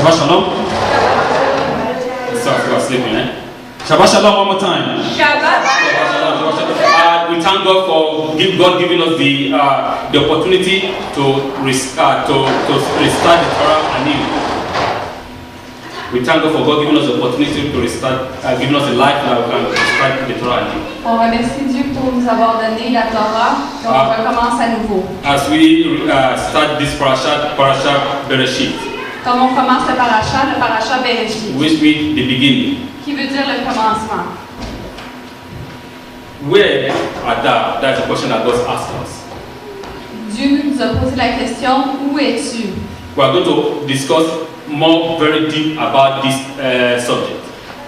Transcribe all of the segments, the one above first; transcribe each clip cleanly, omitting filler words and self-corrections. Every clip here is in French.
Shabbat Shalom. Sorry, I was sleeping, eh? Shabbat Shalom one more time. Shabbat Shalom. We thank God for God giving us the opportunity to restart the Torah anew. We thank God for God giving us the opportunity to restart, giving us a life that we can restart the Torah anew. On remercie Dieu pour nous avoir donné la Torah et on recommence à nouveau. As we start this parasha Bereshit, Comme on commence le parasha Bereshit, which means the beginning. qui veut dire le commencement. Where are thou? That's a question that God asked us. Dieu nous a posé la question, où es-tu? We are going to discuss more very deep about this subject.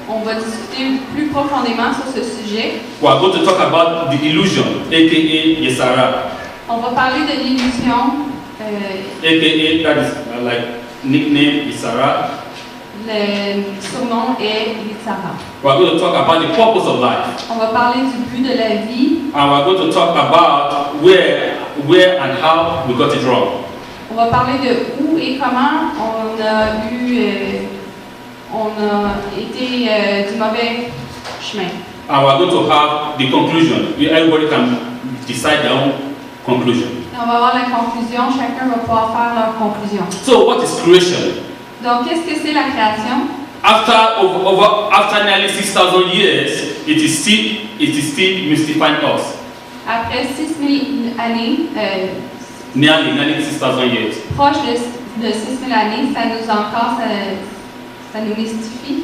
On va discuter plus profondément sur ce sujet. We are going to talk about the illusion, aka Yesara, On va parler de l'illusion, aka that is like nickname Yesara. le surnom est Yitzhara. We are going to talk about the purpose of life, On va parler du but de la vie. and we are going to talk about where and how we got it wrong. On va parler de où et comment on a été du mauvais chemin. And we are going to have the conclusion. Everybody can decide their own conclusion. Et on va avoir la conclusion, chacun va pouvoir faire leur conclusion. So, what is creation? Donc, qu'est-ce que c'est la création? After nearly 6,000 years, it is still mystifying us. Après 6000 années, Nearly 6,000 years. proche de 6000 années, ça nous mystifie.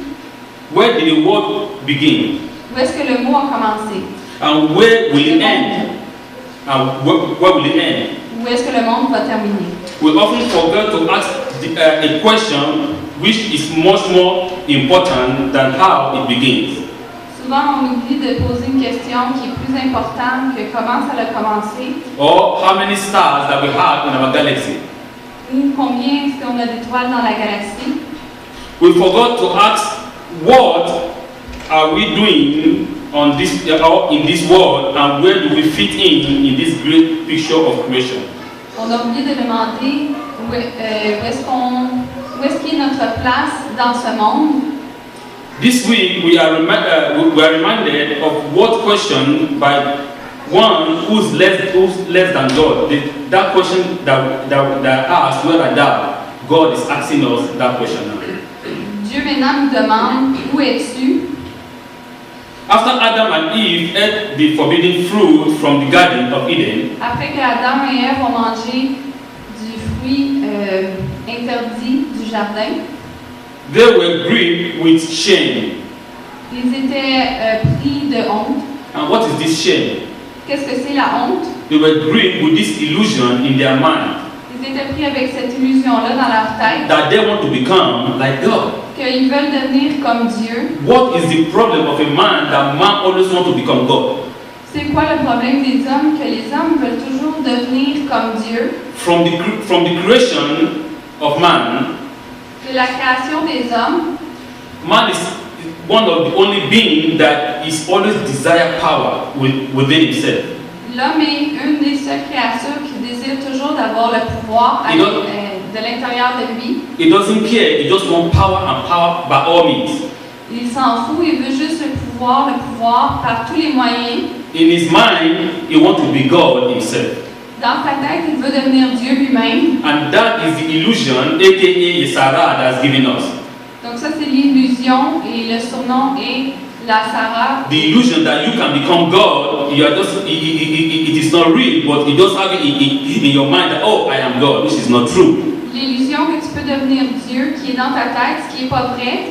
Where did the world begin? Où est-ce que le mot a commencé? And where will it end? And where will it end? Où est-ce que le monde va terminer? We often forget to ask a question which is much more important than how it begins. Souvent, on oublie de poser une question qui est plus importante que comment ça a commencé, Or how many stars that we have in our galaxy. ou combien est-ce qu'on a d'étoiles dans la galaxie. We forgot to ask what are we doing on this in this world, and where do we fit in this great picture of creation. On a oublié de demander où est-ce qu'est notre place dans ce monde. This week we are reminded of what question by one who's less than God. That question that asks where are thou? God is asking us that question now. Dieu maintenant nous demande où es-tu? After Adam and Eve ate the forbidden fruit from the Garden of Eden, Après que Adam et Ève ont mangé du fruit interdit du jardin, they were gripped with shame. ils étaient pris de honte. And what is this shame? Qu'est-ce que c'est la honte? They were gripped with this illusion in their mind Ils étaient pris avec cette illusion-là dans leur tête, that they want to become like God. qu'ils veulent devenir comme Dieu. What is the problem of a man that man always wants to become God? C'est quoi le problème des hommes? Que les hommes veulent toujours devenir comme Dieu. From the creation of man, De la création des hommes, man is one of the only beings that is always desire power within himself. l'homme est une des seules créatures qui désire toujours d'avoir le pouvoir de l'intérieur de lui. He doesn't care. He just wants power and power by all means. Il s'en fout, il veut juste le pouvoir par tous les moyens. In his mind, he wants to be God himself. Dans sa tête, il veut devenir Dieu lui-même. And that is the illusion, aka Yesara, that's given us. Donc ça, c'est l'illusion et le surnom est la Sarah. The illusion that you can become God, you are just, it is not real, but you just have it in your mind that, oh, I am God, which is not true. L'illusion que tu peux devenir Dieu qui est dans ta tête, ce qui n'est pas vrai.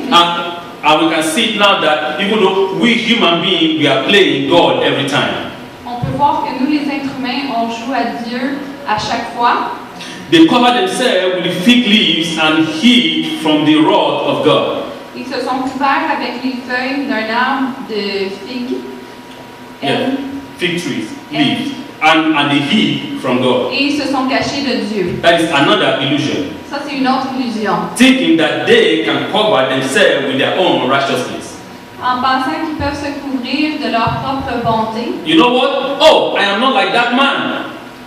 And we can see it now that even though we human beings, we are playing God every time. On peut voir que nous, les êtres humains, on joue à Dieu à chaque fois. They cover themselves with fig leaves and hid from the wrath of God. Ils se sont couverts avec les feuilles d'un arbre de figue. Yeah, fig trees, leaves, and they hid from God. Et ils se sont cachés de Dieu. That is another illusion. Ça, c'est une autre illusion. Thinking that they can cover themselves with their own righteousness. En pensant qu'ils peuvent se couvrir de leur propre bonté. You know what? Oh, I am not like that man.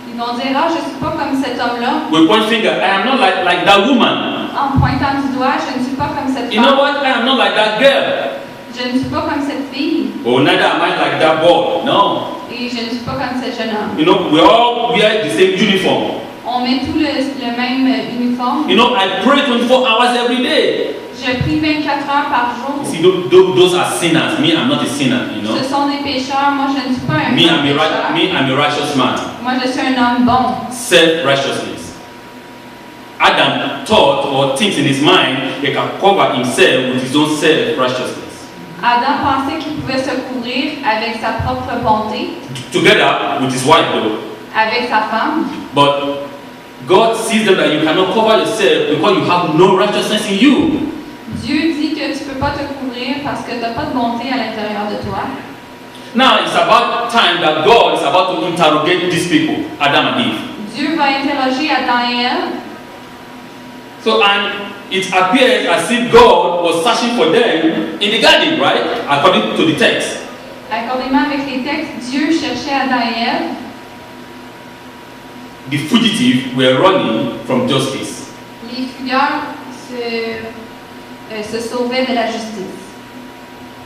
Ils vont dire, ah, je ne suis pas comme cet homme-là. We point finger, I am not like that woman. En pointant du doigt, je ne suis pas comme cette You know femme. what? I am not like that girl. Je ne suis pas comme cette fille. Oh, neither am I like that boy. No. Et je ne suis pas comme ce jeune homme. You know, we all wear the same uniform. On met tout le même uniforme. You know, I pray 24 hours every day. Je prie 24 heures par jour. You see, those are sinners. Me, I'm not a sinner, you know. Ce sont des pécheurs. Moi, je ne suis pas un Me, pécheur. I'm a righteous man. Moi, je suis un homme bon. Self-righteousness. Adam thought or thinks in his mind he can cover himself with his own self-righteousness. Adam pensait qu'il pouvait se couvrir avec sa propre bonté, Together with his wife, though. avec sa femme. But God sees them that you cannot cover yourself because you have no righteousness in you. Dieu dit que tu ne peux pas te couvrir parce que tu n'as pas de bonté à l'intérieur de toi. Now it's about time that God is about to interrogate these people, Adam and Eve. Dieu va interroger Adam et Ève. So, and it appears as if God was searching for them in the garden, right? According to the text. Accordément avec les textes, Dieu cherchait Adam et Ève. The fugitives were running from justice. Les fugueurs se sauvaient de la justice.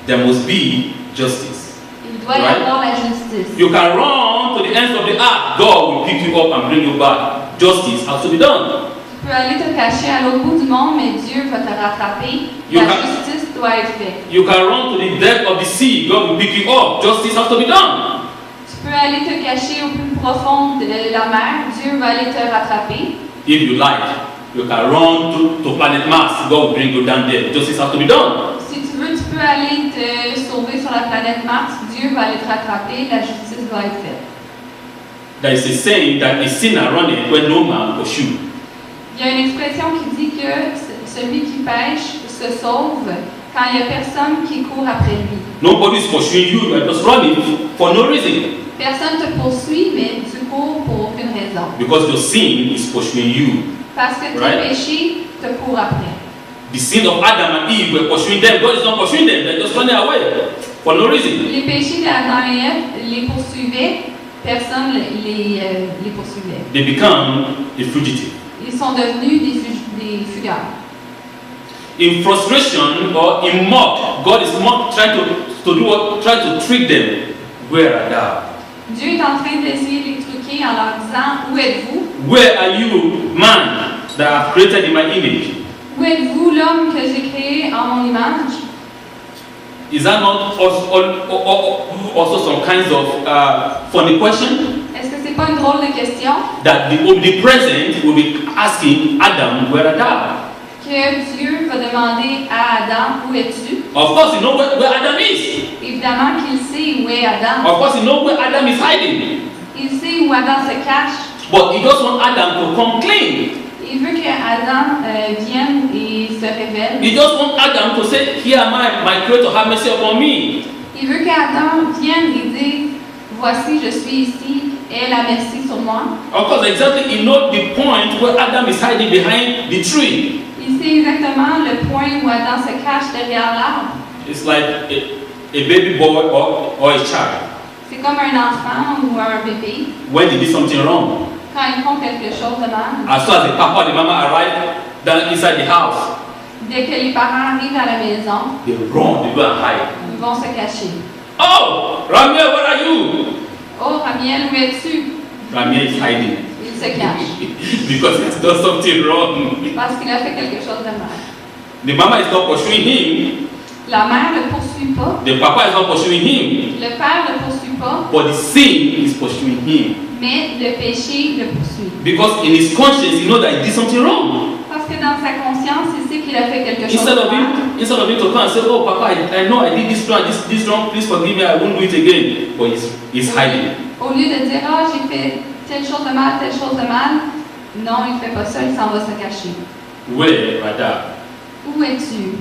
There must be justice. Il doit y avoir la justice. You can run to the ends of the earth. God will pick you up and bring you back. Justice has to be done. Tu peux aller te cacher à l'autre bout du monde, mais Dieu va te rattraper. La justice doit être faite. You can run to the depth of the sea. God will pick you up. Justice has to be done. Tu peux aller te cacher au plus profond de la mer. Dieu va aller te rattraper. If you like, you can run to planet Mars. God will bring you down there. Justice has to be done. Si tu veux, tu peux aller te sauver sur la planète Mars. Dieu va aller te rattraper. La justice doit être faite. There is a saying that a sinner runneth when no man pursues. Il y a une expression qui dit que celui qui pêche se sauve quand il n'y a personne qui court après lui. Nobody is pursuing you. You are just running for no reason. Personne te poursuit, mais tu cours pour aucune raison. Because your sin is pursuing you. Parce que tes péchés te courent après. The sin of Adam and Eve were pursuing them. God is not pursuing them. They're just running away for no reason. Les péchés d'Adam et Ève les poursuivaient. Personne les poursuivait. They become a fugitive. Ils sont devenus des fugueurs. In frustration or in mock, God is mock trying to trick them. Where are thou? Dieu est en train d'essayer de les truquer en leur disant, où êtes-vous? Where are you, man, that I have created in my image? Où êtes-vous, l'homme que j'ai créé en mon image? Is that not also some kinds of funny question? Est-ce que c'est pas une drôle de question? That the omnipresent will be asking Adam, where art thou? Que Dieu va demander à Adam, où es-tu? Of course, you know where Adam is. Évidemment qu'il sait où est Adam. Of course, you know where Adam is hiding. Il sait où Adam se cache. But he just wants Adam to come clean. Il veut que Adam vienne et se révèle. He just wants Adam to say, here am I, my creator, have mercy upon me. Il veut qu'Adam vienne et dise, voici, je suis ici, aie la merci sur moi. Of course, exactly, he knows the point where Adam is hiding behind the tree. Il sait exactement le point où Adam se cache derrière l'arbre. It's like a baby boy or a child. C'est comme un enfant ou un bébé. When they did something wrong, Quand ils font quelque chose de mal. as soon as the papa and the mama arrive down inside the house, Dès que les parents arrivent à la maison, they run, they go and hide. ils vont se cacher. Oh, Ramiel, where are you? Oh, Ramiel, où es-tu? Ramiel is hiding Il se cache. because he has done something wrong. Parce qu'il a fait quelque chose de mal. The mama is not pursuing him. La mère ne le poursuit pas. The papa is not pursuing him. Le père ne le poursuit pas. But the sin is pursuing him. Mais le péché le poursuit. Because in his conscience, he knows that he did something wrong. Parce que dans sa conscience, il sait qu'il a fait quelque chose Instead de of mal. him to come and say, oh, Papa, I know I did this wrong, please forgive me, I won't do it again. But he's hiding. Au lieu de dire, ah, j'ai fait telle chose de mal, non, il ne fait pas ça, il s'en va se cacher. Where, rather? Où es-tu?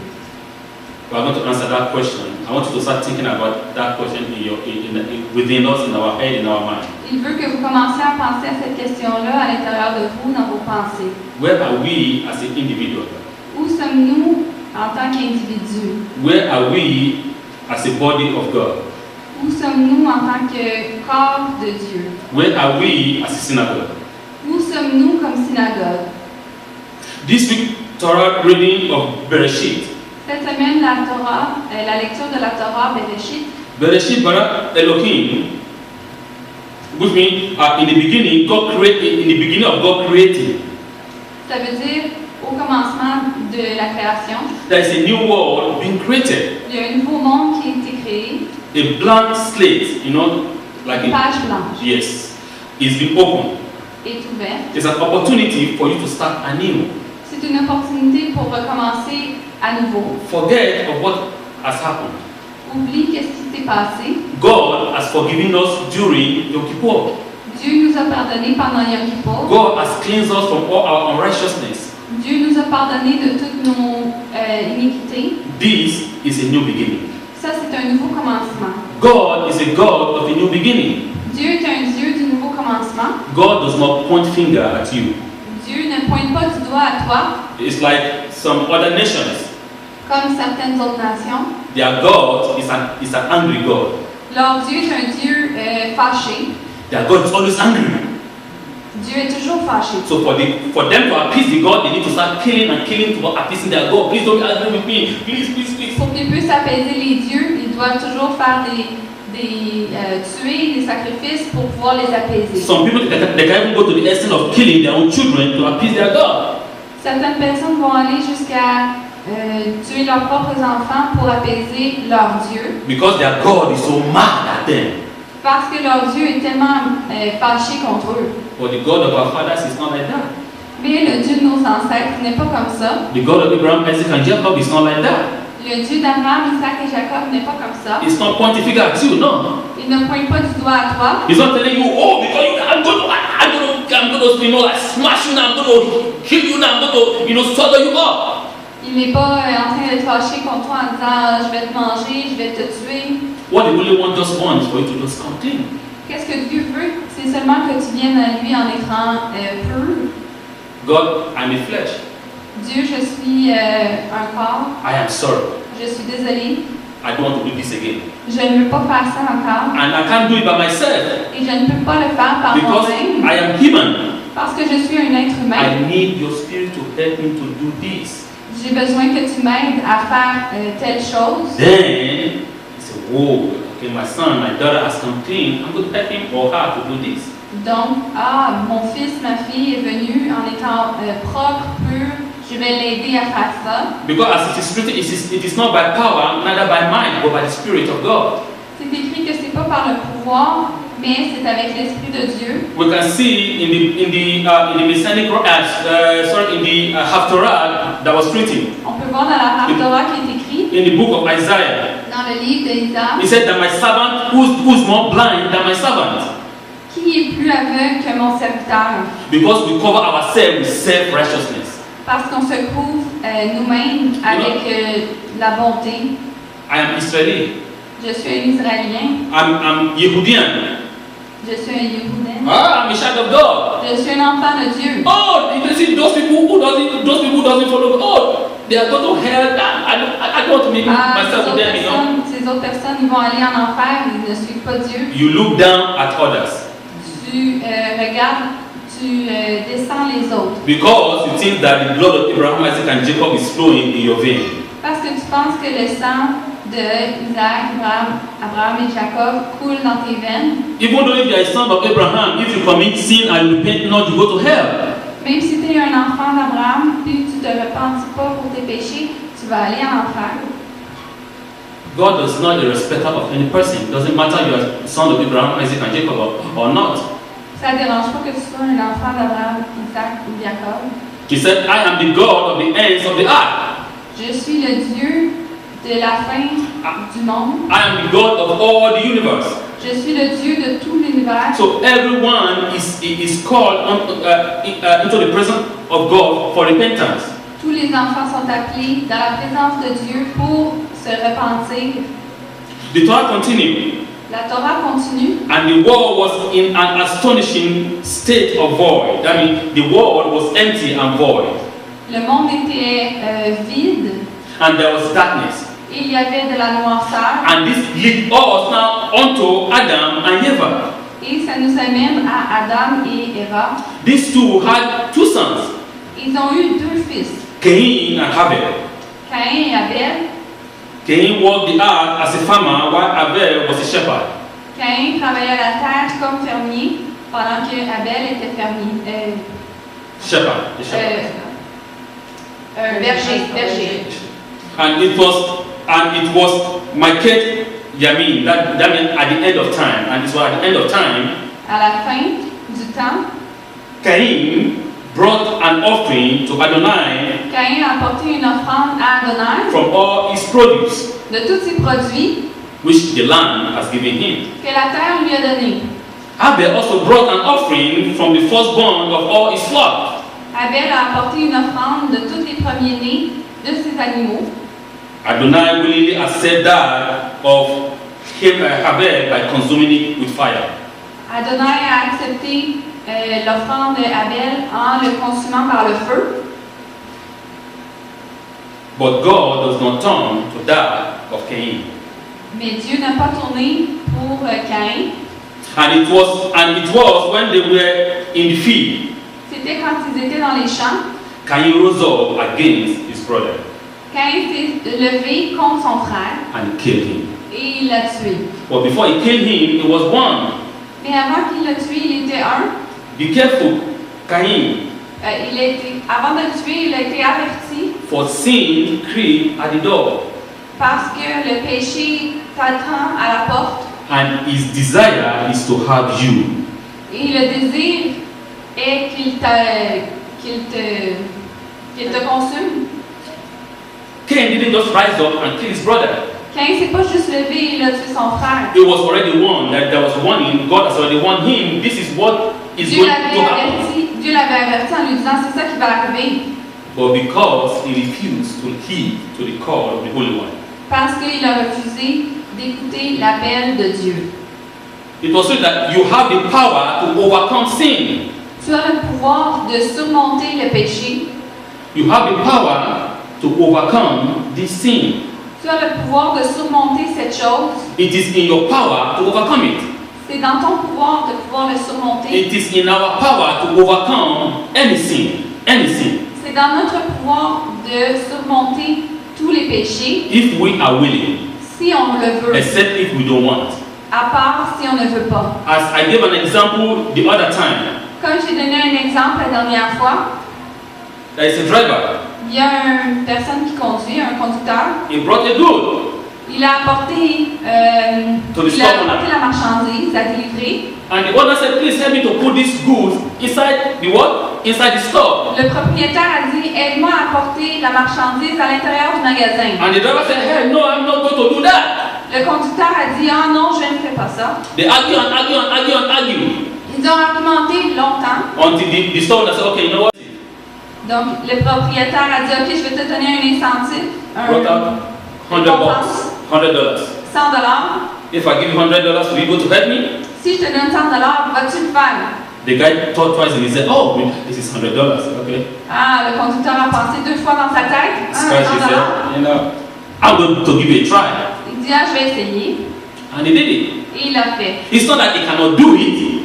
We are going to answer that question. I want you to start thinking about that question within us, in our head, in our mind. Il veut que vous commenciez à penser à cette question-là à l'intérieur de vous, dans vos pensées. Where are we as an individual? Où sommes-nous en tant qu'individus? Where are we as a body of God? Où sommes-nous en tant que corps de Dieu? Where are we as a synagogue? Où sommes-nous comme synagogue? This week, Torah reading of Bereshit. Cette semaine, la lecture de la Torah, Bereshit. Bereshit bara Elohim. Which means in the beginning, in the beginning of God creating. Ça veut dire au commencement de la création. There is a new world being created. Il y a un nouveau monde qui a été créé. A blank slate, like Une page blanche yes, it's been opened. est ouverte. It's an opportunity for you to start anew. C'est une opportunité pour recommencer à nouveau. Forget of what has happened. Oublie qu'est-ce qui s'est passé. God has forgiven us during Yom Kippur. Dieu nous a pardonné pendant Yom Kippur. God has cleansed us from all our unrighteousness. Dieu nous a pardonné de toutes nos iniquités. This is a new beginning. Ça, c'est un nouveau commencement. God is a God of a new beginning. Dieu est un Dieu du nouveau commencement. God does not point finger at you. Dieu ne pointe pas du doigt à toi, It's like some other nations. comme certaines autres nations. Their God is an angry God. Leur Dieu est un Dieu fâché. Their God is always angry. Dieu est toujours fâché. So for them to appease the God, they need to start killing and killing to appeasing their God. Please don't be angry with me. Please, please, please. Pour qu'ils puissent apaiser les dieux, ils doivent toujours faire tuer des sacrifices pour pouvoir les apaiser. Some people they can even go to the extent of killing their own children to appease their God. Certaines personnes vont aller jusqu'à tuer leurs propres enfants pour apaiser leur Dieu, Because their God is so mad at them. parce que leur Dieu est tellement fâché contre eux. But the God of our fathers is not like that. Mais le Dieu de nos ancêtres n'est pas comme ça. The God of Abraham, Isaac, and Jacob is not like that. Le Dieu d'Abraham, Isaac et Jacob n'est pas comme ça. It's not pointing finger at you, no. Il ne pointe pas du doigt à toi. He's not telling you, oh, because I'm going to, like smash you now, I'm going to kill you now, I'm going to, swallow you up. Il n'est pas en train d'être fâché contre toi en disant je vais te manger, je vais te tuer. What the Holy One just wants is for you to just come clean. Qu'est-ce que Dieu veut? C'est seulement que tu viennes à lui en étant pur. God, I'm a flesh. Dieu, je suis un corps. I am sorry. Je suis désolée. I don't want to do this again. Je ne veux pas faire ça encore. And I can't do it by myself. Et je ne peux pas le faire par Because moi-même. I am human. Parce que je suis un être humain. I need your spirit to help me to do this. J'ai besoin que tu m'aides à faire telle chose. Then, he said, whoa, okay, my son, my daughter has come clean. I'm going to help him or her to do this. Donc, mon fils, ma fille est venue en étant propre, pur. Je vais l'aider à faire ça. Because as it is written, it is not by power, neither by might, but by the Spirit of God. C'est écrit que c'est pas par le pouvoir, mais c'est avec l'Esprit de Dieu. We can see in the Messianic Haftorah that was written On peut voir dans la Haftorah qui est écrit in the book of Isaiah. dans le livre d'Isaiah, He said that my servant, who's more blind than my servant, qui est plus aveugle que mon serviteur, because we cover ourselves with self-righteousness. parce qu'on se couvre nous-mêmes avec la bonté. I am Israeli. Je suis un Israélien. I'm Yehudian. Je suis un Yéhoudin. I'm a child of God. Je suis un enfant de Dieu. Oh, you see those people who doesn't follow God. Oh, they are going to hell. I don't want to make myself with them, you know. Ces autres personnes, ils vont aller en enfer, ils ne suivent pas Dieu. You look down at others. Tu regardes, tu descends les autres. Because you think that the blood of Abraham, Isaac, and Jacob is flowing in your vein. Parce que tu penses que le sang de Isaac, Abraham et Jacob coule dans tes veines. Even though if you are a son of Abraham, if you commit sin and repent not, you go to hell. Même si tu es un enfant d'Abraham, puis tu ne te repentis pas pour tes péchés, tu vas aller en enfer. God is not a respecter of any person. It doesn't matter you are a son of Abraham, Isaac, and Jacob or not. Ça ne dérange pas que tu sois un enfant d'Abraham, Isaac ou Jacob. He said, I am the God of the ends of the earth. Je suis le Dieu de la fin du monde. I am the God of all the universe. Je suis le Dieu de tout l'univers. So everyone is called into the presence of God for repentance. Tous les enfants sont appelés dans la présence de Dieu pour se repentir. The Torah continues. La Torah continue. And the world was in an astonishing state of void. That means the world was empty and void. Le monde était vide And there was darkness. Il y avait de la noirceur. And this leads us now onto Adam and Eva. Et ça nous amène à Adam et Eva. These two had two sons, Ils ont eu deux fils, Cain and Abel. Caïn et Abel. Cain worked the earth as a farmer while Abel was a shepherd. Caïn travaillait la terre comme fermier, pendant que Abel était fermier. Shepherd, the shepherd. Berger. And it was Maket Yamin. That means at the end of time. And it was at the end of time. À la fin du temps, Cain brought an offering to Adonai Caïn a apporté une offrande à Adonai from all his produce, de tous ses produits which the land has given him. que la terre lui a donnés. Abel also brought an offering from the firstborn of all his flock. Abel a apporté une offrande de tous les premiers-nés de ses animaux. Adonai willingly accepted that of Abel by consuming it with fire. Adonai a accepté l'offrande d'Abel en le consumant par le feu. But God does not turn to that of Cain. Mais Dieu n'a pas tourné pour Caïn. And it was when they were in the field, C'était quand ils étaient dans les champs. Cain rose up against his brother Caïn s'est levé contre son frère and killed him. et il l'a tué. But before he killed him, he was one. Mais avant qu'il le tue, il était un. Be careful, Cain, Avant de le tuer, il a été averti for sin creep at the door, parce que le péché t'attend à la porte and his desire is to have you. et le désir est qu'il te consume. Cain didn't just rise up and kill his brother. Caïn s'est pas juste levé et il a tué son frère. It was already warned that there was warning. God has already warned him. This is what is Dieu going to happen. l'avait averti en lui disant c'est ça qui va arriver. But because he refused to heed to the call of the Holy One, Parce qu'il a refusé d'écouter l'appel de Dieu. it was so that you have the power to overcome sin. Tu as le pouvoir de surmonter le péché. You have the power to overcome this sin. Tu as le pouvoir de surmonter cette chose. It is in your power to overcome it. C'est dans ton pouvoir de pouvoir le surmonter. It is in our power to overcome any sin. Any sin. C'est dans notre pouvoir de surmonter tous les péchés If we are willing, si on le veut, except if we don't want. à part si on ne veut pas. As I gave an example the other time, Comme j'ai donné un exemple la dernière fois, there is a driver. il y a une personne qui conduit, un conducteur. He brought a good Il a apporté, la marchandise à délivrer. and the owner said, please help me to put this goods inside the what? Inside the store. Le propriétaire a dit, aide-moi à apporter la marchandise à l'intérieur du magasin. And the driver said, hey, no, I'm not going to do that. Le conducteur a dit, ah non, je ne fais pas ça. They argue and argue and argue and argue Ils ont argumenté longtemps. until the store owner said, okay, you know what? Donc, le propriétaire a dit, ok, je vais te donner un incentive, Brought out $100. $100. $100. If I give you $100, will you go to help me? Si je te donne $100, vas-tu le faire? The guy thought twice and he said, oh, this is $100. Okay. Ah, le conducteur a pensé 2 fois dans sa tête. This guy, she said, you know, I'm going to give you a try. Il dit, ah, je vais essayer. And he did it. Et il l'a fait. It's not that he cannot do it.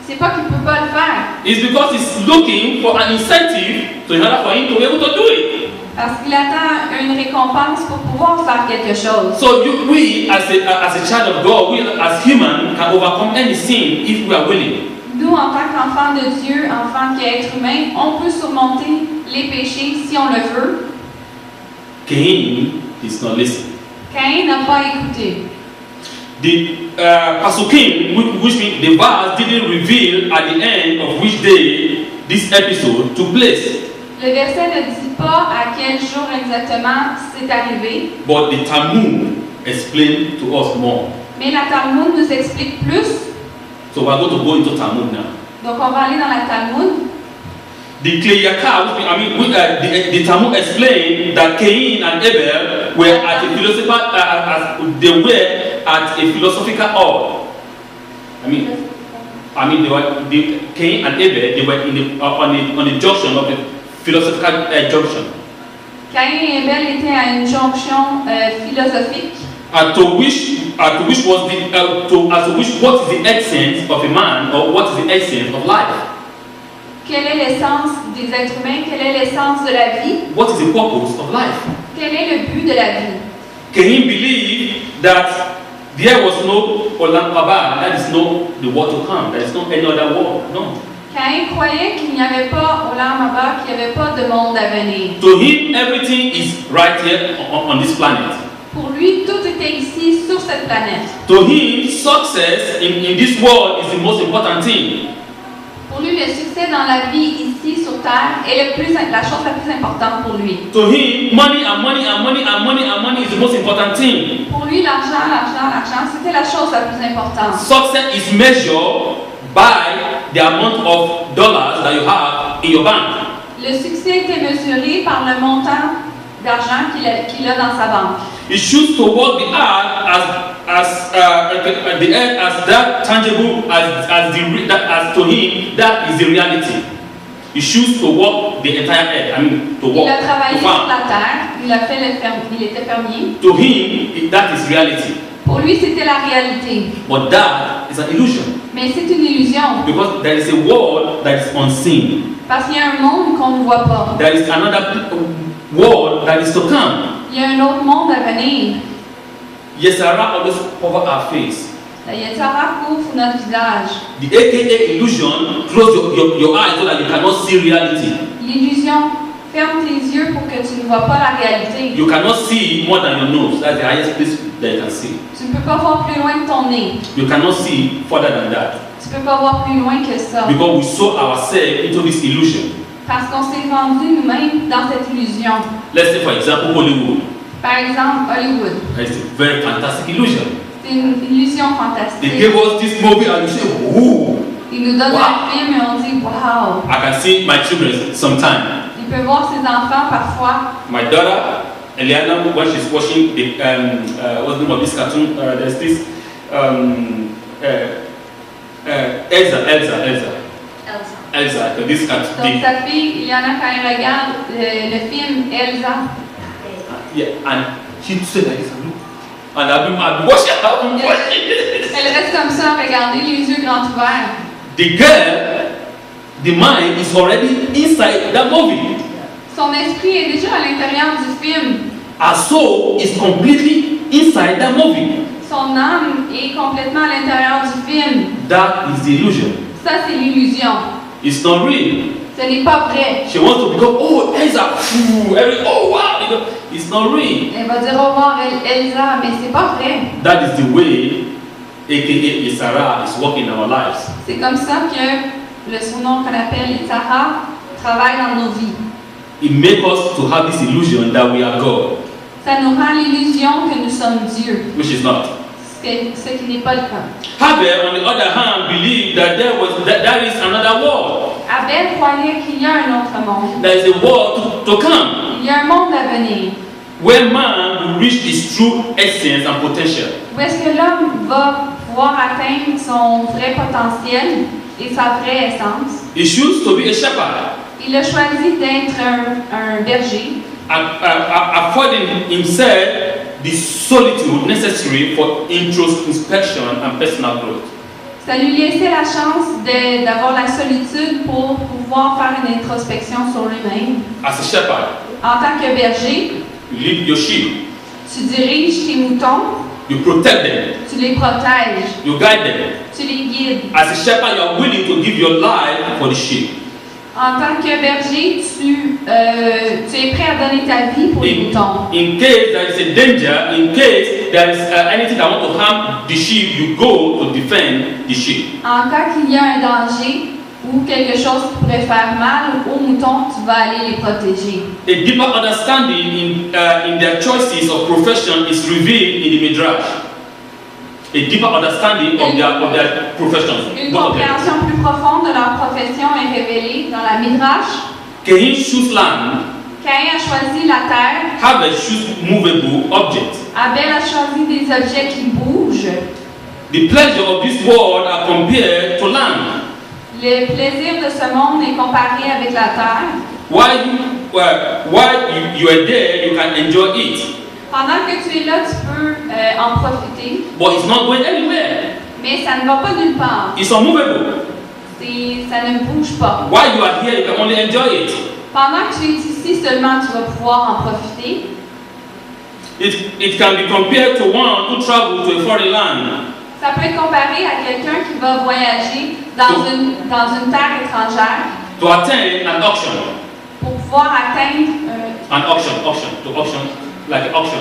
C'est pas qu'il peut pas le faire. It's because he's looking for an incentive in order for him to be able to do it. Parce qu'il attend une récompense pour pouvoir faire quelque chose. So we, as a child of God, we as human can overcome any sin if we are willing. Nous, en tant qu'enfants de Dieu, en tant qu'être humain, on peut surmonter les péchés si on le veut. Cain is not listening. Caïn n'a pas écouté. The Pasukim, which means the verse didn't reveal at the end of which day this episode took place. Le verset ne dit pas à quel jour exactement c'est arrivé, But the Talmud explained to us more. mais la Talmud nous explique plus. So we are going to go into Talmud now. Donc on va aller dans la Talmud. The Kleyaka, the Talmud explained that Cain and Abel were at a philosophical hall. Cain and Abel, they were on the junction of a philosophical junction. Caïn et Abel étaient à une jonction philosophique. To which what is the essence of a man, or what is the essence of life? Quelle est l'essence des êtres humains? Quelle est l'essence de la vie? What is the purpose of life? Quel est le but de la vie? Cain believed that there was no Olam Haba, that is no the world to come, there is no any other world. No. Caïn croyait qu'il n'y avait pas Olam Haba, qu'il n'y avait pas de monde à venir. To him, everything is right here on this planet. Pour lui, tout était ici sur cette planète. To him, success in this world is the most important thing. Pour lui, le succès dans la vie ici sur Terre est la chose la plus importante pour lui. To him, money is the most important thing. Pour lui, l'argent, c'était la chose la plus importante. Success is measured by the amount of dollars that you have in your bank. Le succès était mesuré par le montant d'argent qu'il a dans sa banque. He chooses to work the earth as that tangible as to him that is the reality. He chooses to work the entire earth. I mean, to work. Il a travaillé to sur farm. la terre. Il était fermier. To him, that is reality. Pour lui, c'était la réalité. But that is an illusion Mais c'est une illusion because there is a world that is unseen. parce qu'il y a un monde qu'on ne voit pas. There is another world that is to come. Il y a un autre monde à venir. Yesara always cover our face. La Yetzirah couvre notre visage. The AKA illusion, close your eyes so that you cannot see reality. L'illusion ferme tes yeux pour que tu ne vois pas la réalité. You cannot see more than your nose. That's the highest place that you can see. Tu ne peux pas voir plus loin que ton nez. You cannot see further than that. Tu ne peux pas voir plus loin que ça. Because we sold ourselves into this illusion. Parce qu'on s'est vendu nous-mêmes dans cette illusion. Let's say, for example, Hollywood. Par exemple, Hollywood. It's a very fantastic illusion. C'est une illusion They fantastique. gave us this movie and you say, ooh. Ils nous donnent Wow. un film et on dit wow. I can see my children sometime. Il peut voir ses enfants parfois. My daughter, Eliana, when she's watching the, what's the name of this cartoon? There's this, Elsa, this cartoon. Donc sa fille, il y en a quand elle regarde le film Elsa. Yeah, and she said like this, and I've been watching. Elle reste comme ça, regarder les yeux grands ouverts. The girl, the mind is already inside that movie. Son esprit est déjà à l'intérieur du film. Her soul is completely inside that movie. Son âme est complètement à l'intérieur du film. That is the illusion. Ça, c'est l'illusion. It's not real. Ce n'est pas vrai. She wants to become, oh, Elsa, oh, wow. You know, it's not real. Elle va dire au revoir Elsa, mais c'est pas vrai. That is the way, aka Isara, is working in our lives. C'est comme ça que le surnom qu'on appelle Yetzirah travaille dans nos vies. It makes us to have this illusion that we are God, Ça nous rend l'illusion que nous sommes Dieu, which is not. ce qui n'est pas le cas. Abel, on the other hand, believed that there is another world. Abel croyait qu'il y a un autre monde. There is a world to come, Il y a un monde à venir. where man will reach his true essence and potential. Où est-ce que l'homme va pouvoir atteindre son vrai potentiel et sa vraie essence? He chose to be a shepherd, Il a choisi d'être un berger, affording himself the solitude necessary for introspection and personal growth. ça lui laissait la chance d'avoir la solitude pour pouvoir faire une introspection sur lui-même. As a shepherd, En tant que berger, you lead your sheep, tu diriges tes moutons, you protect them, tu les protèges, you guide them. tu les guides. As a shepherd, you are willing to give your life for the sheep. En tant que berger, tu es prêt à donner ta vie pour les moutons. In case there is a danger, in case there is anything that want to harm the sheep, you go to defend the sheep. En cas qu'il y a un danger ou quelque chose qui pourrait faire mal aux moutons, tu vas aller les protéger. A deeper understanding in their choices of profession is revealed in the Midrash. A deeper understanding of their professions. Une both of them. compréhension plus profonde de leur profession est révélée dans la Midrash. Cain chose land, Caïn a choisi la terre, Abel chose movable objects. Abel a choisi des objets qui bougent. The pleasure of this world are compared to land. Le plaisir de ce monde est comparé avec la terre. While while you are there, you can enjoy it. Pendant que tu es là, tu peux en profiter, But it's not going anywhere. mais ça ne va pas nulle part. It's unmovable. Ça ne bouge pas. While you are here, you can only enjoy it. Pendant que tu es ici seulement, tu vas pouvoir en profiter. It can be compared to one who travels to a foreign land. Ça peut être comparé à quelqu'un qui va voyager dans une terre étrangère To attend an auction. pour pouvoir atteindre An auction, like a AUCTION,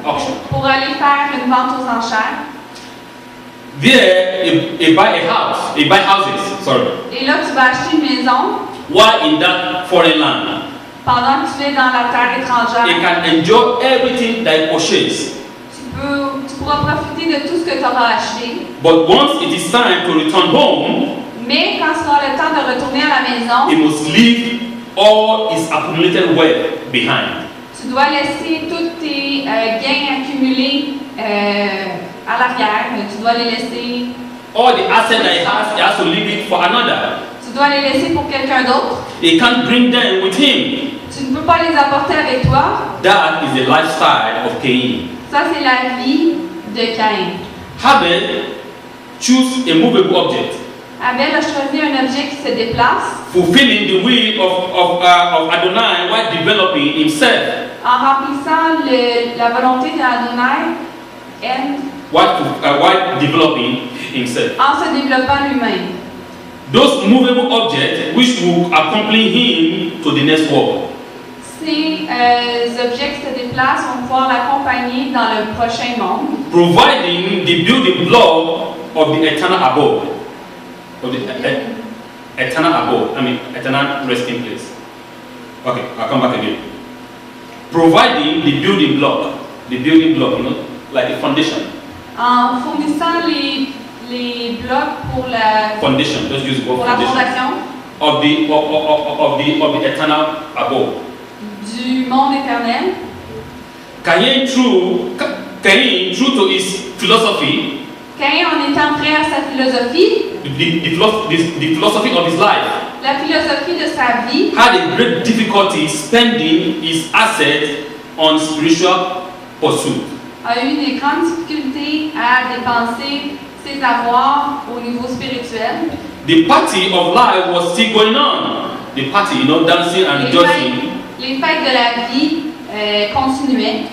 auction. pour aller faire une vente aux enchères. There, you buy a house, you buy houses, sorry. Et là, tu vas acheter une maison While in that foreign land, pendant que tu es dans la terre étrangère. you can enjoy everything that it purchased. Tu pourras profiter de tout ce que tu auras acheté. But once it is time to return home, Mais quand ce sera le temps de retourner à la maison, he must leave all his accumulated wealth behind. tu dois laisser tous tes gains accumulés à l'arrière. Tu dois les laisser. All the assets that he has to leave it for another. Tu dois les laisser pour quelqu'un d'autre. He can't bring them with him. Tu ne peux pas les apporter avec toi. That is the lifestyle of Cain. Ça, c'est la vie de Caïn. Abel choose a movable object, Abel a choisi un objet qui se déplace fulfilling the will of Adonai while developing himself. en remplissant la volonté d'Adonai While developing himself. en se développant lui-même. Those movable objects which will accompany him to the next world. Ces objets qui se déplacent vont pouvoir l'accompagner dans le prochain monde, Providing the building block of the eternal abode. Of the eternal abode. Eternal resting place. Okay, I'll come back again. Providing the building block, like a foundation. en fournissant les blocs pour la Foundation, just use the word fondation of the eternal abode. du monde éternel. Cain, true to his philosophy, Caïn, en étant prêt à sa philosophie, the philosophy of his life, la philosophie de sa vie, had a great difficulty spending his assets on spiritual pursuit. a eu des grandes difficultés à dépenser ses avoirs au niveau spirituel. The party of life was still going on. The party, dancing and rejoicing. Les fêtes de la vie continuaient,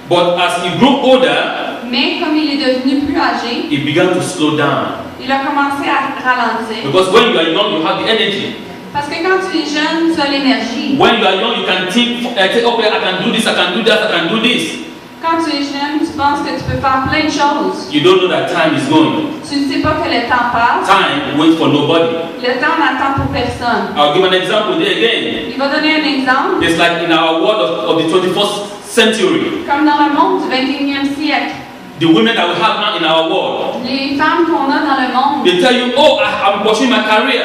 But as he grew older, mais comme il est devenu plus âgé, he began to slow down. il a commencé à ralentir. Because when you are young, you have the energy. Parce que quand tu es jeune, tu as l'énergie. When you are young, you can think, okay, I can do this, I can do that, I can do this. Quand tu es jeune, tu penses que tu peux faire plein de choses. You don't know that time is going. Tu ne sais pas que le temps passe. Time waits for nobody. Le temps n'attend pour personne. I'll give an example there again. Il va donner un exemple. It's like in our world of the 21st century, Comme dans le monde du 21e siècle, the women that we have now in our world, les femmes qu'on a dans le monde, they tell you, oh, I'm pursuing my career,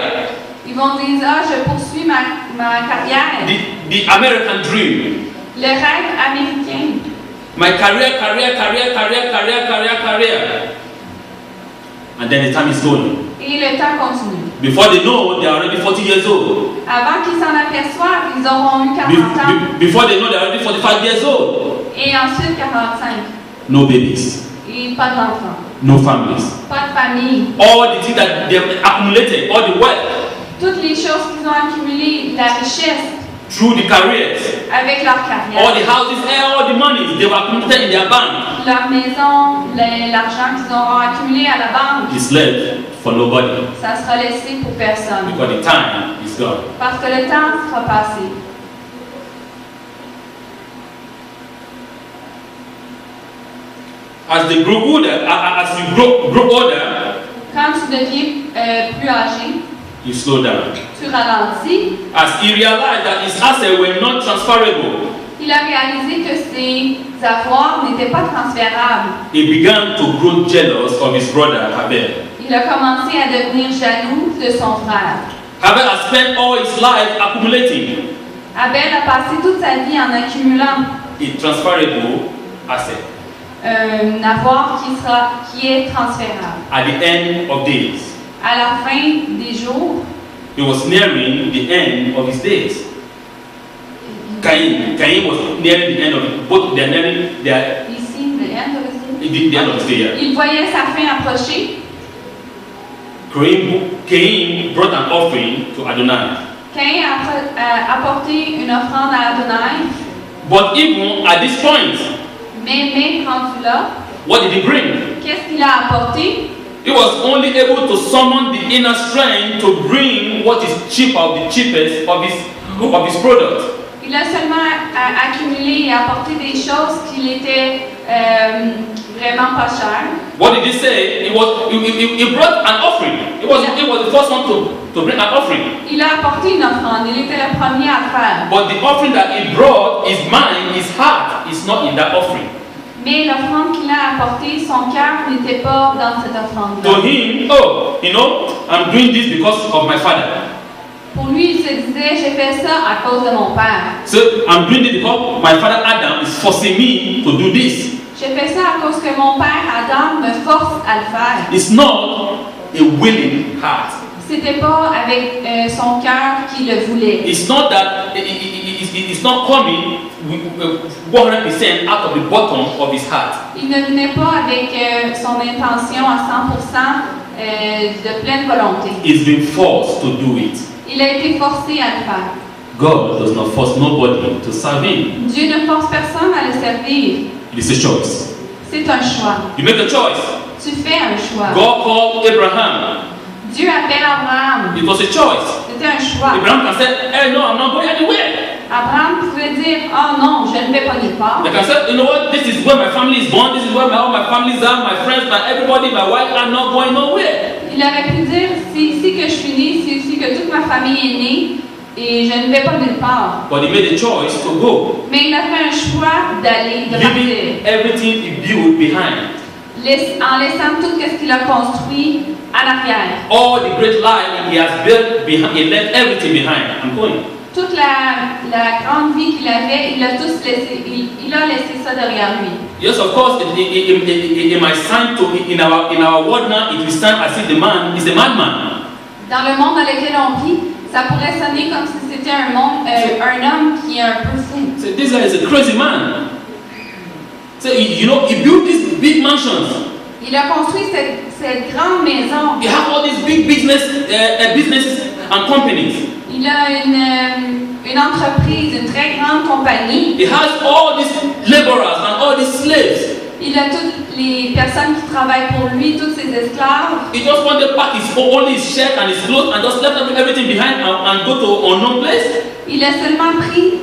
ils vont dire, ah, je poursuis ma carrière, the American dream, le rêve américain. my career, and then the time is going. Et le temps continue. Before they know, they are already 40 years old. Avant qu'ils s'en aperçoivent, ils auront eu 40 ans. Before they know, they are already 45 years old. Et ensuite 45. No babies, Et pas d'enfants. no families. Pas de famille. All the things that they have accumulated, all the wealth, Toutes les choses qu'ils ont accumulées, la richesse, through the careers, avec leur all carrière, the houses, all the money they have accumulated in their bank, leur maison, l'argent qu'ils auront accumulé à la banque, is left for nobody. ça sera laissé pour personne. Because the time is gone. Parce que le temps sera passé. As they grow older, as you grow older, Quand tu deviens plus âgé, you slow down. tu ralentis. As he realized that his assets were not transferable, Il a réalisé que ses avoirs n'étaient pas transférables. he began to grow jealous of his brother Abel. Il a commencé à devenir jaloux de son frère. Abel had spent all his life accumulating Abel a passé toute sa vie en accumulant a transferable asset. un avoir qui est transférable. At the end of days, À la fin des jours, he was nearing the end of his days. Cain was nearing the end of it. Both they are nearing their Ici, the end of his day. the end of his day. Yeah. Il voyait sa fin approcher. Cain brought an offering to Adonai. Cain a apporté une offrande à Adonai. But even at this point, Mais rendu là, what did he bring? qu'est-ce qu'il a apporté? He was only able to summon the inner strength to bring what is cheap of the cheapest of his product. Il a seulement accumulé et apporté des choses qu'il était vraiment pas chères. What did he say? He brought an offering. He was the first one to bring an offering. Il a apporté une offrande. Il était le premier à le faire. But the offering that he brought, his mind, his heart, is not in that offering. Mais l'offrande qu'il a apportée, son cœur n'était pas dans cette offrande. To him, I'm doing this because of my father. Pour lui, il se disait, j'ai fait ça à cause de mon père. So I'm doing it because my father Adam is forcing me to do this. J'ai fait ça à cause que mon père Adam me force à le faire. It's not a willing heart. C'était pas avec son cœur qu'il le voulait. It's not that it's not coming 100% out of the bottom of his heart. Il ne venait pas avec son intention à 100% de pleine volonté. He's been forced to do it. Il a été forcé à le faire. God does not force nobody to serve him. Dieu ne force personne à le servir. It is a choice. C'est un choix. You make a choice. Tu fais un choix. God called Abraham. Dieu appelle Abraham. It was a choice. C'était un choix. Abraham can say, hey, no, I'm not going anywhere. Abraham pouvait dire, oh non, je ne vais pas nulle part. They can say, you know what, this is where my family is born, this is where all my families are, my friends, everybody, my wife, I'm not going nowhere. Il aurait pu dire, c'est ici que je suis né, c'est ici que toute ma famille est née, et je ne vais pas nulle part. But he made a choice to go. Mais il a fait un choix d'aller, de partir. Leaving everything he built behind. En laissant tout ce qu'il a construit en arrière. All the great life he has built behind, he left everything behind. I'm going. Toute la grande vie qu'il avait, il a tous laissé, il a laissé ça derrière lui. Yes, of course, it might sound to in our world now, it will sound as if the man is a madman. Dans le monde dans lequel on vit, ça pourrait sonner comme si c'était un homme qui est un peu fou. So this guy is a crazy man. So he built these big mansions. Il a construit cette grande maison. He has all these big businesses and companies. Il a une entreprise, une très grande compagnie. He has all these laborers and all these slaves. Il a toutes les personnes qui travaillent pour lui, tous ses esclaves. He just wanted to pack only his shirt and his clothes and just left everything behind and go to unknown place. Il a seulement pris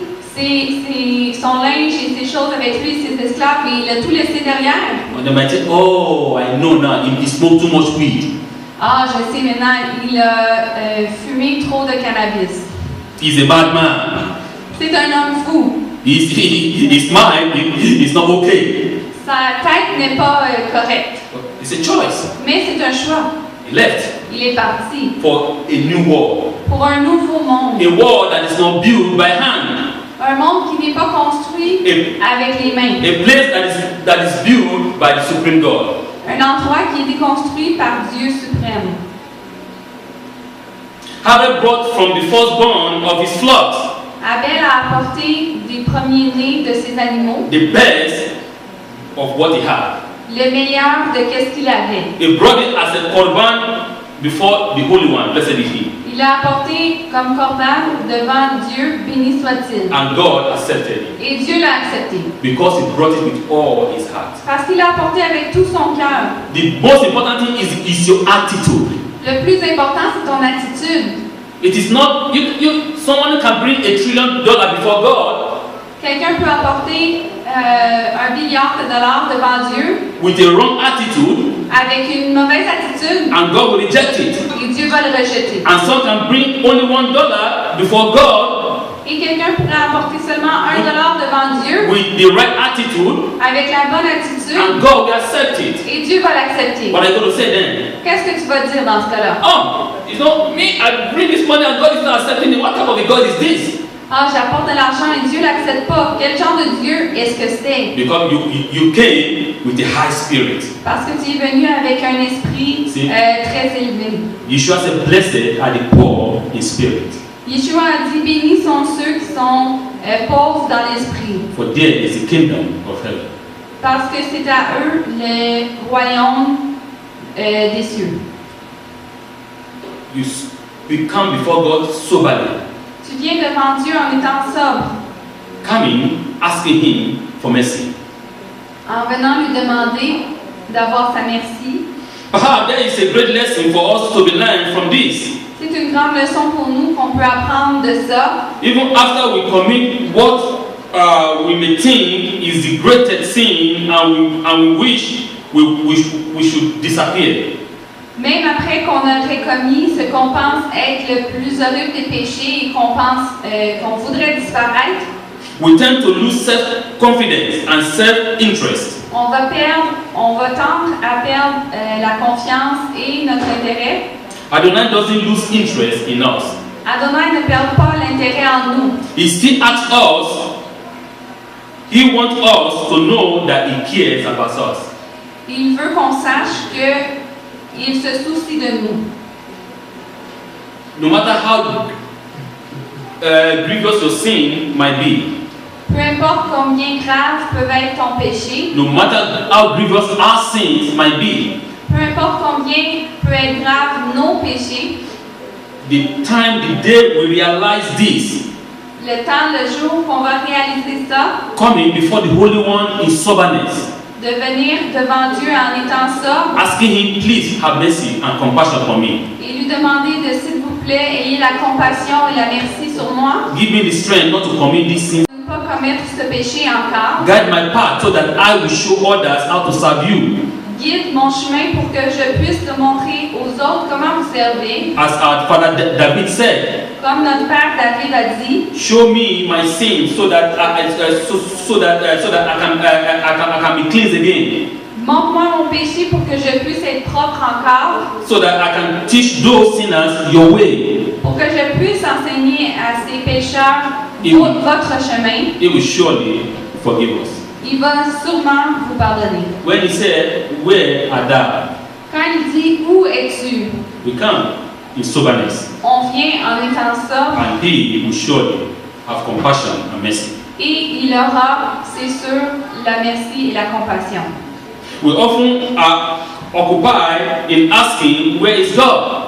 son linge et ses choses avec lui, ses esclaves, et il a tout laissé derrière. And they might say, oh, I know now, he smoked too much weed. Ah, je sais maintenant, il a fumé trop de cannabis. He's a bad man. C'est un homme fou. His mind is not okay. Sa tête n'est pas correcte. It's a choice. Mais c'est un choix. He left Il est parti for a new world. pour un nouveau monde. A world that is not built by hand. Un monde qui n'est pas construit avec les mains. A place that is built by the supreme God. Un endroit qui a été construit par Dieu suprême. Abel brought from the firstborn of his flocks Abel a apporté des premiers-nés de ses animaux, the best of what he had. le meilleur de qu'est-ce qu'il avait. He brought it as a korban before the Holy One, blessed is He. Il l'a apporté comme corban devant Dieu, béni soit-il. And God accepted it Et Dieu l'a accepté. because he brought it with all his heart. Parce qu'il l'a apporté avec tout son cœur. The most important thing is your attitude. Le plus important, c'est ton attitude. It is not someone can bring $1 trillion before God Quelqu'un peut apporter $1 billion devant Dieu with a wrong attitude avec une mauvaise attitude and God will reject it. et Dieu va le rejeter. And some can bring only $1 before God Et quelqu'un pourrait apporter seulement $1 devant Dieu with the right attitude avec la bonne attitude and God will accept it. et Dieu va l'accepter. What are you going to say then? Qu'est-ce que tu vas dire dans ce cas-là? Oh, me, I bring this money and God is not accepting it. What type of a God is this? Ah, j'apporte de l'argent et Dieu l'accepte pas. Quel genre de Dieu est-ce que c'est? Because you came with a high spirit. Parce que tu es venu avec un esprit très élevé. Yeshua said, "Blessed are the poor in spirit, Yeshua a dit, bénis sont ceux qui sont pauvres dans l'esprit. for there is the kingdom of heaven." Parce que c'est à eux le royaume des cieux. We come before God soberly, Tu viens devant Dieu en étant sobre, coming, asking Him for mercy. en venant lui demander d'avoir sa merci. Perhaps there is a great lesson for us to be learned from this. C'est une grande leçon pour nous qu'on peut apprendre de ça. Even after we commit what we may think is the greatest sin and we wish we should disappear. Même après qu'on aurait commis ce qu'on pense être le plus horrible des péchés et qu'on pense qu'on voudrait disparaître, we tend to lose self-confidence and self-interest. on va tendre à perdre la confiance et notre intérêt. Adonai doesn't lose interest in us. Adonai ne perd pas l'intérêt en nous. He still asks us, He wants us to know that He cares about us. Il veut qu'on sache qu'il se soucie de nous. No matter how grievous your sin might be, Peu importe combien grave peuvent être ton péché, no matter how grievous our sins might be, peu importe combien peut être grave nos péchés, the day we realize this, le temps, le jour qu'on va réaliser ça, coming before the Holy One in soberness, de venir devant Dieu en étant sobre asking Him, please have mercy and compassion for me. et lui demander de s'il vous plaît, ayez la compassion et la merci sur moi, Give me the strength not to commit this sin. de ne pas commettre ce péché encore. Guide my path so that I will show others how to serve you. Guide mon chemin pour que je puisse te montrer aux autres comment vous servir. As our father David said, Comme notre père David a dit, show me my sins so that I can be cleansed again. montre-moi mon péché pour que je puisse être propre encore, So that I can teach those sinners your way. pour que je puisse enseigner à ces pécheurs Et- votre chemin. He will surely forgive us. Il va sûrement vous pardonner. When he said, where art thou? Quand il dit où es-tu, We come in soberness, on vient en étant sobre and he will surely have compassion and mercy. et il aura, c'est sûr, la merci et la compassion. We often are occupied in asking, where is God?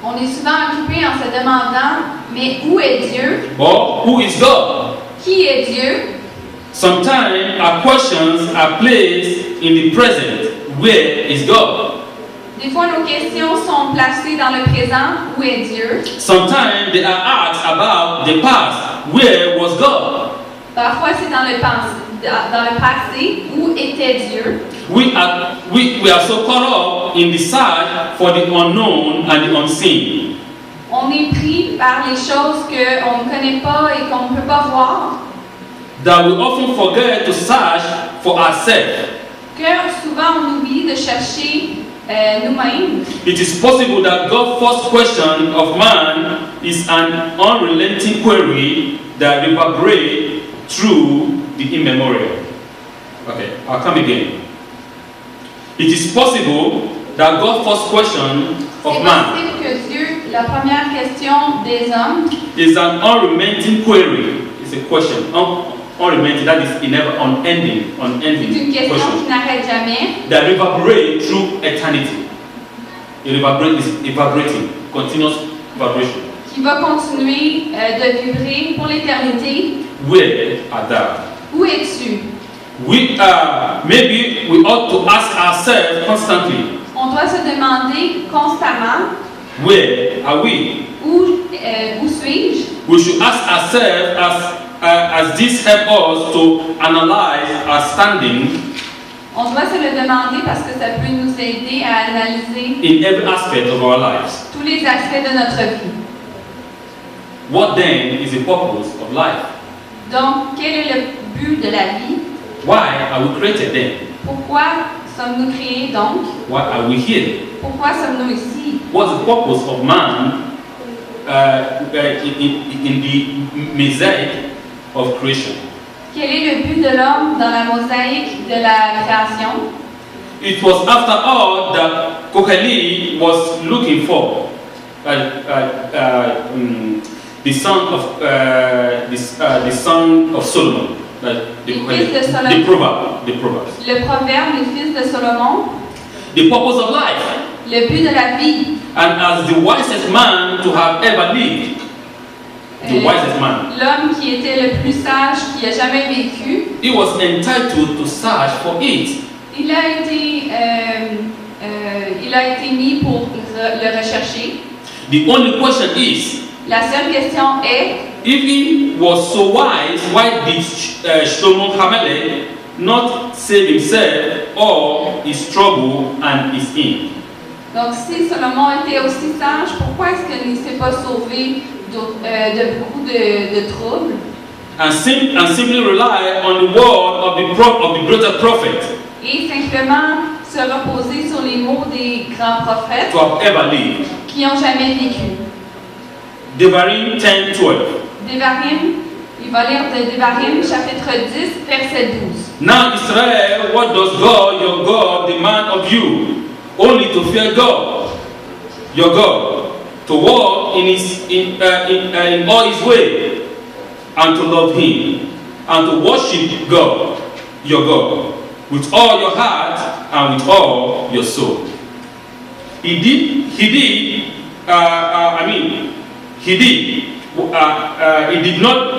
On est souvent occupé en se demandant, mais où est Dieu? Or, who is God? Qui est Dieu? Sometimes our questions are placed in the present. Where is God? Des fois, nos questions sont placées dans le présent. Où est Dieu? Sometimes they are asked about the past. Where was God? Parfois, c'est dans le passé. Où était Dieu? We are so caught up in the search for the unknown and the unseen On est pris par les choses qu'on ne connaît pas et qu'on ne peut pas voir, that we often forget to search for ourselves. que souvent on oublie de chercher nous-mêmes. It is possible that God's first question of man is an unrelenting query that reverberates through the immemorial. Okay, I'll come again. It is possible that God's first question C'est of man possible que Dieu, la première question des hommes, is an unrelenting query. It's a question. Unrelenting, that is unending c'est une question question. qui n'arrête jamais, That reverberates through eternity. It is evaporating, continuous vibration. qui va continuer de vibrer pour l'éternité. Where art thou? Où es-tu? Maybe we ought to ask ourselves constantly, On doit se demander constamment, where are we? où suis-je? We should ask ourselves as this helps us to analyze our standing On doit se le demander parce que ça peut nous aider à analyser in every aspect of our lives. tous les aspects de notre vie. What then is the purpose of life? Donc, quel est le but de la vie? Why are we created then? Pourquoi sommes-nous créés donc? Why are we here? Pourquoi sommes-nous ici? What's the purpose of man in the mosaic of creation? Quel est le but de l'homme dans la mosaïque de la création? It was after all that Koheleth was looking for the son of Solomon, the Proverbs. Le proverbe des fils de Salomon. The purpose of life. Le but de la vie. And as the wisest man to have ever lived, the wisest man, l'homme qui était le plus sage qui a jamais vécu, he was entitled to search for it. Il a été mis pour le rechercher. The only question is, la seule question est, if he was so wise, why did Shlomo HaMelech not save himself or his trouble and his king? Donc si Salomon était aussi sage, pourquoi est-ce qu'il ne s'est pas sauvé de beaucoup de troubles? And simply rely on the word of the greater prophet. Et simplement se reposer sur les mots des grands prophètes to have ever lived. Qui n'ont jamais vécu. Devarim 10:12. Devarim, il va lire de Devarim chapitre 10 verset 12. Now Israel, what does God, your God, demand of you? Only to fear God, your God, to walk in all His way, and to love Him, and to worship God, your God, with all your heart and with all your soul. He did not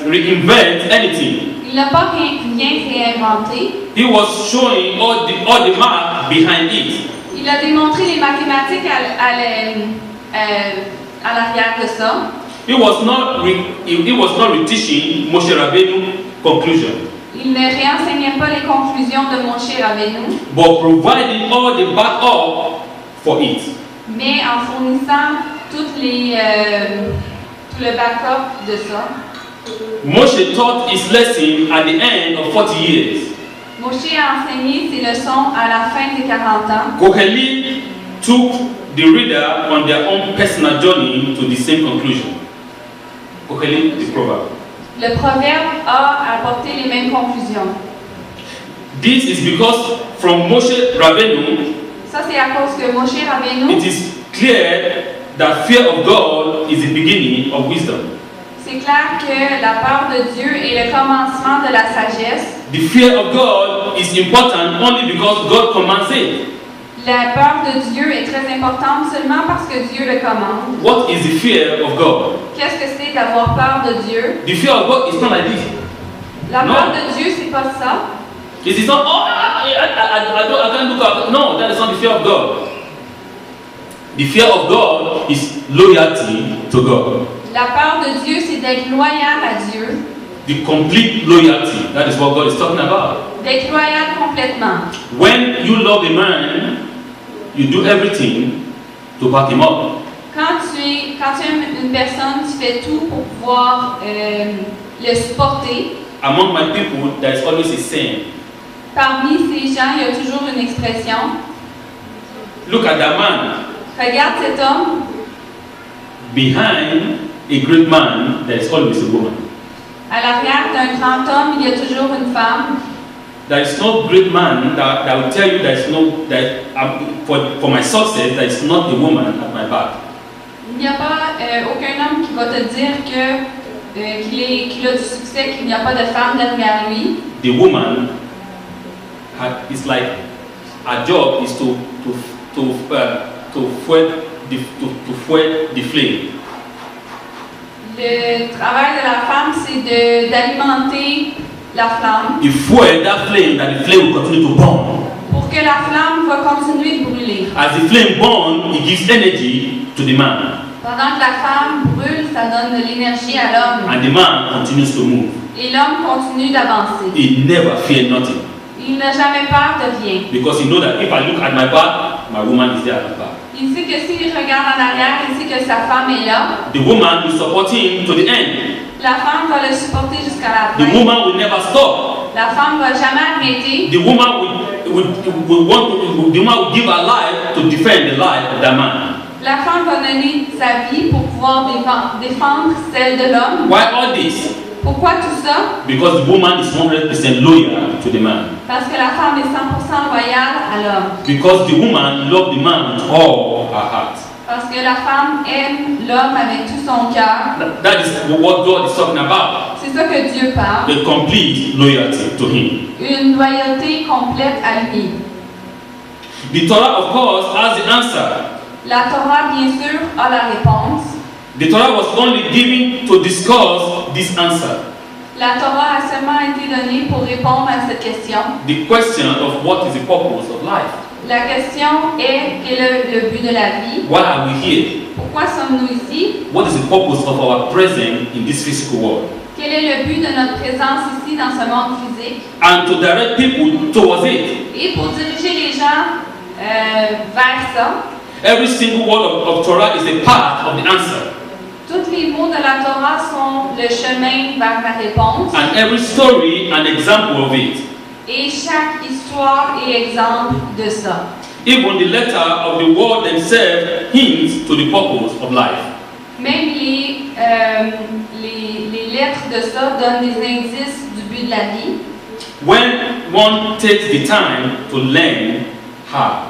reinvent anything. Il n'a pas rien réinventé. He was showing all the math behind it. Il a démontré les mathématiques à l'arrière de ça. He was not reteaching Moshe Rabbeinu conclusion. Il ne réenseignait pas les conclusions de Moshe Rabbeinu. But providing all the backup for it. Mais en fournissant tout le backup de ça. Moshe taught his lesson at the end of 40 years. Moshe a enseigné ses leçons à la fin des 40 ans. Koheleth took the reader on their own personal journey to the same conclusion. Koheleth, the proverb. Le proverbe a apporté les mêmes conclusions. This is because from Moshe Rabbeinu, ça c'est à cause que Moshe Rabbeinu, it is clear that fear of God is the beginning of wisdom. C'est clair que la peur de Dieu est le commencement de la sagesse. The fear of God is important only because God commands it. La peur de Dieu est très importante seulement parce que Dieu le commande. What is the fear of God? Qu'est-ce que c'est d'avoir peur de Dieu? The fear of God is not like this. La peur de Dieu, c'est pas ça. It is not, I can't look up. No, that is not the fear of God. The fear of God is loyalty to God. La peur de Dieu, c'est d'être loyal à Dieu. The complete loyalty, that is what God is talking about. D'être loyal complètement. When you love a man, you do everything to back him up. Quand tu aimes une personne, tu fais tout pour pouvoir le supporter. Among my people, there is always a saying. Parmi ces gens, il y a toujours une expression. Look at that man. Regarde cet homme. Behind a great man, there is always a woman. À l'arrière d'un grand homme, il y a toujours une femme. There is no great man that will tell you for my success, there is not a woman at my back. Il n'y a pas aucun homme qui va te dire qu'il a du succès, qu'il n'y a pas de femme derrière lui. The woman, it's like her job is to fuel the flame. Le travail de la femme, c'est d'alimenter la flamme. You fuel that flame, that the flame will continue to burn. Pour que la flamme va continuer de brûler. As the flame burns, it gives energy to the man. Pendant que la femme brûle, ça donne de l'énergie à l'homme. And the man continues to move. Et l'homme continue d'avancer. He never fears nothing. Il n'a jamais peur de rien. Because he knows that if I look at my back, my woman is there at my back. Il sait que s'il regarde en arrière, il sait que sa femme est là. The woman will support him to the end. La femme va le supporter jusqu'à la fin. The woman will never stop. La femme va jamais arrêter. The woman will give her life to defend the life of that man. La femme va donner sa vie pour pouvoir défendre celle de l'homme. Why all this? Pourquoi tout ça? Because the woman is 100% loyal to the man. Parce que la femme est 100% loyale à l'homme. Because the woman loved the man with all her heart. Parce que la femme aime l'homme avec tout son cœur. That is what God is talking about. C'est ça que Dieu parle. The complete loyalty to Him. Une loyauté complète à lui. The Torah, of course, has the answer. La Torah, bien sûr, a la réponse. The Torah was only given to discuss this answer. La Torah a seulement été donnée pour répondre à cette question. The question of what is the purpose of life? La question est quel est le but de la vie? Why are we here? Pourquoi sommes-nous ici? What is the purpose of our presence in this physical world? Quel est le but de notre présence ici dans ce monde physique? And to direct people towards it. Et pour diriger les gens vers ça, Every single word of Torah is a part of the answer. tous les mots de la Torah sont le chemin vers la réponse. And every story an example of it. Et chaque histoire est exemple de ça. Even the letter of the word themselves hints to the purpose of life. Même les lettres de ça donnent des indices du but de la vie. When one takes the time to learn how.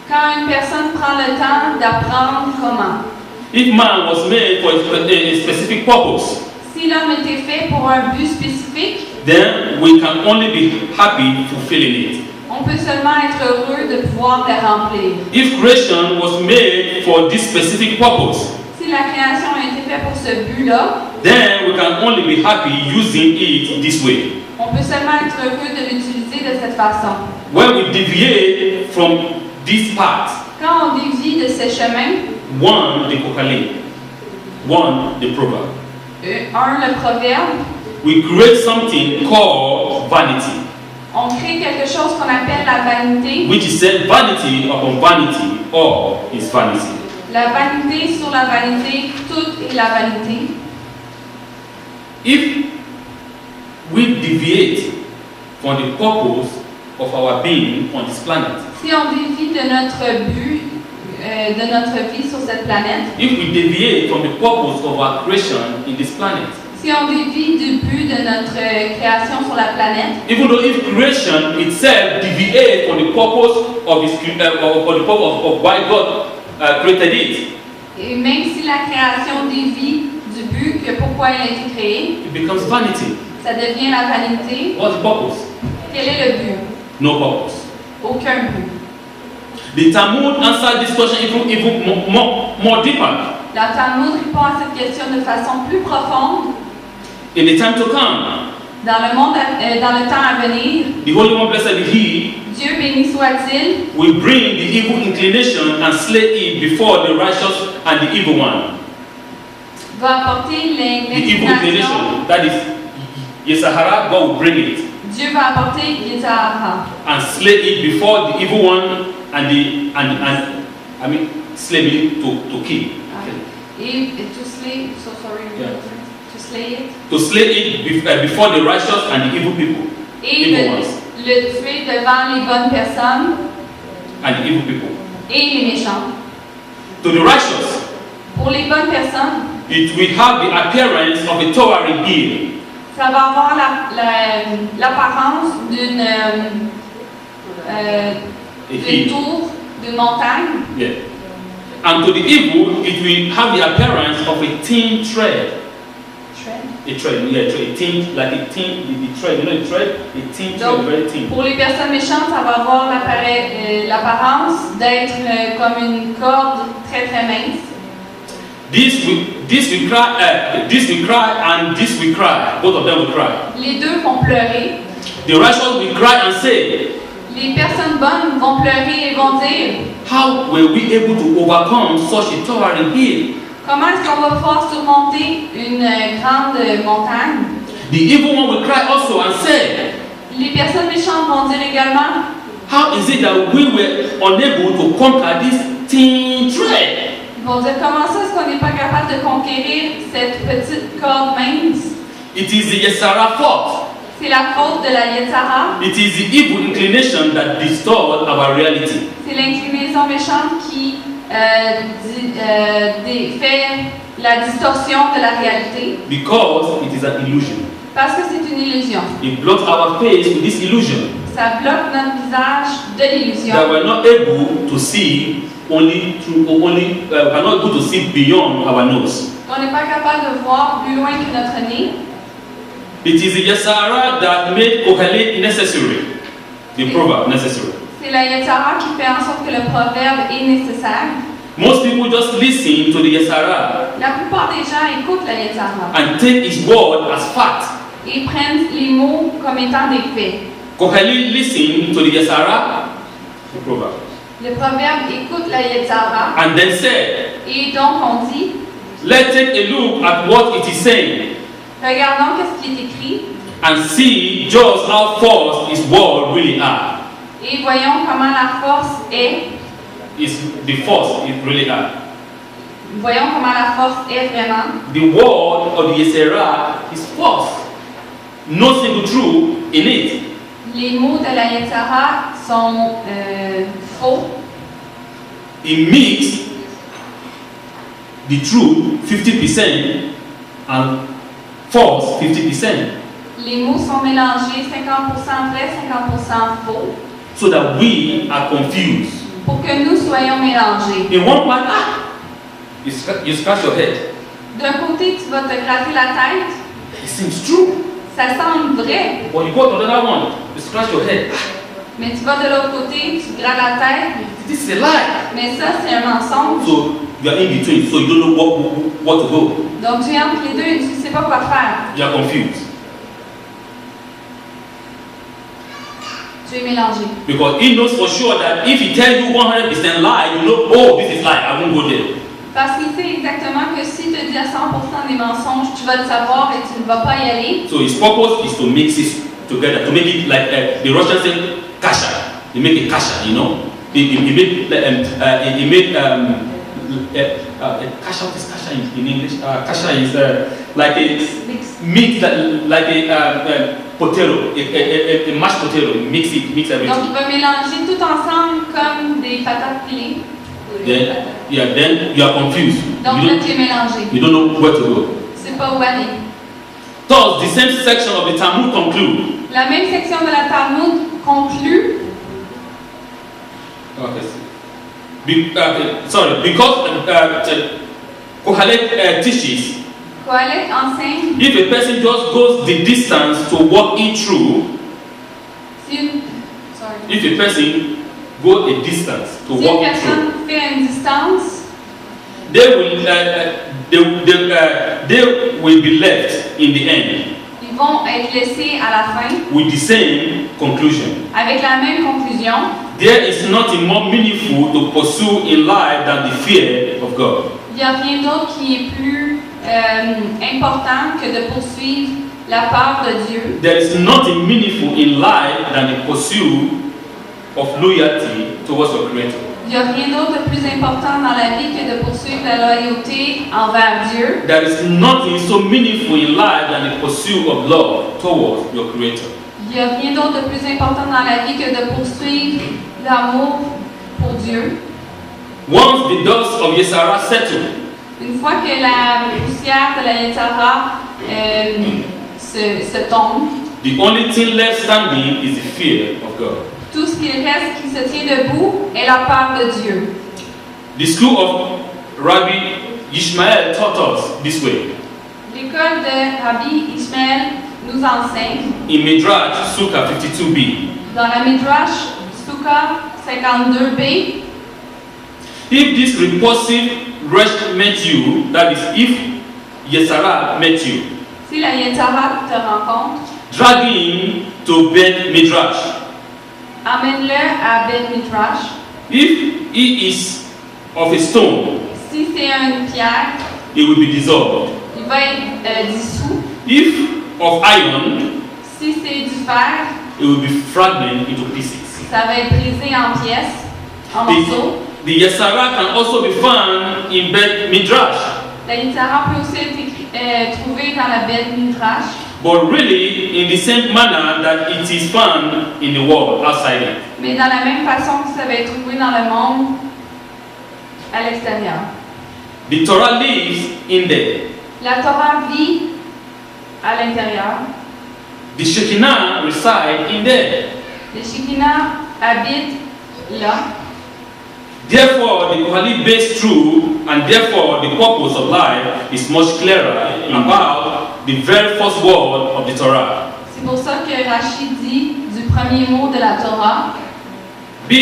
Quand une personne prend le temps d'apprendre comment. If man was made for a specific purpose, Si l'homme était fait pour un but spécifique, then we can only be happy fulfilling it. on peut seulement être heureux de pouvoir le remplir. If creation was made for this specific purpose, Si la création a été faite pour ce but-là, then we can only be happy using it this way. on peut seulement être heureux de l'utiliser de cette façon. When we deviate from this path, Quand on dévie de ce chemin, one, the Kokale, one, the proverb, le proverbe, we create something called vanity, on crée quelque chose qu'on appelle la vanité. which is said vanity upon vanity, all is vanity. La vanité sur la vanité, tout est la vanité. If we deviate from the purpose of our being on this planet, Si on dévie de notre but, de notre vie sur cette planète, if we deviate from the purpose of our creation in this planet, si on dévie du but de notre création sur la planète, even though if creation itself deviates from the purpose of its or the purpose of why God created it, et même si la création dévie du but que pourquoi elle a été créée, it becomes vanity. ça devient la vanité. What's the purpose? Quel est le but? No purpose. Aucun but. The Talmud answered this question even more deeper. La Talmud répond à cette question de façon plus profonde. In the time to come, Dans le monde, dans le temps à venir, the Holy One, blessed be He, Dieu béni soit-il, will bring the evil inclination and slay it before the righteous and the evil one. va apporter The evil l'inclination. inclination, that is Yesahara, God will bring it Dieu va apporter Yetzirah and slay it before the evil one and slay it to kill. et to slay. So sorry. Yeah. To slay it. To slay it before the righteous and the evil people. Et Evil ones. le tuer devant les bonnes personnes And the evil people. et les méchants. To the righteous, Pour les bonnes personnes, it will have the appearance of a towering hill. ça va avoir l'apparence d'une hill. tour, d'une montagne. Yeah. And to the evil, it will have the appearance of a thin thread. A thread, yeah, a thin, like a thin, the thread, you know, the thread, a thin thread, Donc, very thin. pour les personnes méchantes, ça va avoir l'apparence d'être comme une corde très très mince. This will cry, and this will cry. Both of them will cry. Les deux vont pleurer. The righteous will cry and say, Les personnes bonnes vont pleurer et vont dire, how were we able to overcome such a towering hill? comment est-ce qu'on va pouvoir surmonter une grande montagne? The evil one will cry also and say, Les personnes méchantes vont dire également, how is it that we were unable to conquer this thin thread? ils vont dire, comment ça est-ce qu'on n'est pas capable de conquérir cette petite corde mince? It is the Yesara fault. C'est la faute de la Yetzirah. It is the evil inclination that distorts our reality. C'est l'inclinaison méchante qui fait la distorsion de la réalité because it is an illusion. parce que c'est une illusion. It blocks our face with this illusion Ça bloque notre visage de l'illusion. that we're not able to see we're not able to see beyond our nose. On n'est pas capable de voir plus loin que notre nez. It is the Yesara that made Kohelet necessary, the proverb necessary. C'est la Yetzara qui fait en sorte que le proverbe est nécessaire. Most people just listen to the Yesara La plupart des gens écoutent la Yetzara and take his word as fact. et prennent les mots comme étant des faits. Kohelet listened to the Yesara, the proverb, Le proverbe écoute la Yetzara and then said, et donc on dit, let's take a look at what it is saying regardons qu'est-ce qui est écrit and see just how false his word really are. et voyons comment la force est. Is the force it really are. Voyons comment la force est vraiment. The word of the Yesara is false. No single truth in it. Les mots de la Yetzara sont faux. It makes the truth 50% and false 50%. Les mots sont mélangés 50% vrai, 50% faux, So that we are confused. pour que nous soyons mélangés. In one part, you scratch your head. D'un côté, tu vas te gratter la tête, It seems true. ça semble vrai, But you go to another one, you scratch your head. mais tu vas de l'autre côté, tu grattes la tête, This is a lie. mais ça, c'est un mensonge. So you are in between, so you don't know what to go. Donc, tu es entre les deux et tu ne sais pas quoi faire. You are confused. Tu es mélangé. Because he knows for sure that if he tells you 100% lie, you know, oh, this is lie, I won't go there. Parce qu'il sait exactement que si tu dis à 100% des mensonges, tu vas le savoir et tu ne vas pas y aller. So his purpose is to mix it together, to make it like the Russians say kasha. They make it kasha, you know. He made kasha. What is kasha in English? Kasha is like a meat, like a potato, a mashed potato. Mix everything. Donc, il va mélanger tout ensemble comme des patates pilées. Then you are confused. Donc, là, tu es mélangé. You don't know where to go. C'est pas où aller. Thus, the same section of the Talmud conclude. La même section de la Talmud conclut. Because Kohelet teaches, Kohelet enseigne. if a person just goes the distance to walk it through, if a person go a distance to Si une walk it through, personne fait une distance, they will be left in the end ils vont être laissés à la fin with the same conclusion. avec la même conclusion. There is nothing more meaningful to pursue in life than the fear of God. Il n'y a rien d'autre qui est plus important que de poursuivre la peur de Dieu. There is nothing meaningful in life than the pursuit of loyalty towards your Creator. Il n'y a rien d'autre de plus important dans la vie que de poursuivre la loyauté envers Dieu. There is nothing so meaningful in life than the pursuit of love towards your Creator. Il n'y a rien d'autre de plus important dans la vie que de poursuivre l'amour pour Dieu. Once the dust of Yesara settled, Une fois que la poussière de la Yetzara se tombe, the only thing left standing is the fear of God. tout ce qu'il reste qui se tient debout est la peur de Dieu. The school of Rabbi Ishmael taught us this way. L'école de Rabbi Ishmael nous enseigne In Midrash Sukkah 52b, dans la Midrash Sukkah 52b, if this repulsive rush met you, that is, if Yesara met you, si la Yetzara te rencontre, drag him to Beth Midrash. amène-le à Beth Midrash. If he is of a stone, Si c'est une pierre, it will be dissolved. il va être dissous. If of iron, Si c'est du fer, it will be fragmented into pieces. ça va être brisé en pièces, en morceaux. The Yesara can also be found in Beth Midrash, La Yetzara peut aussi être trouvée dans la Beth Midrash, but really in the same manner that it is found in the world outside it. mais dans la même façon que ça va être trouvé dans le monde à l'extérieur. The Torah lives in there. La Torah vit à l'intérieur. The Shekinah resides in there. Le Shekinah habite là. Therefore, the Kohanim bears true, and therefore the purpose of life is much clearer about the very first word of the Torah. C'est pour ça que Rashi dit du premier mot de la Torah, B.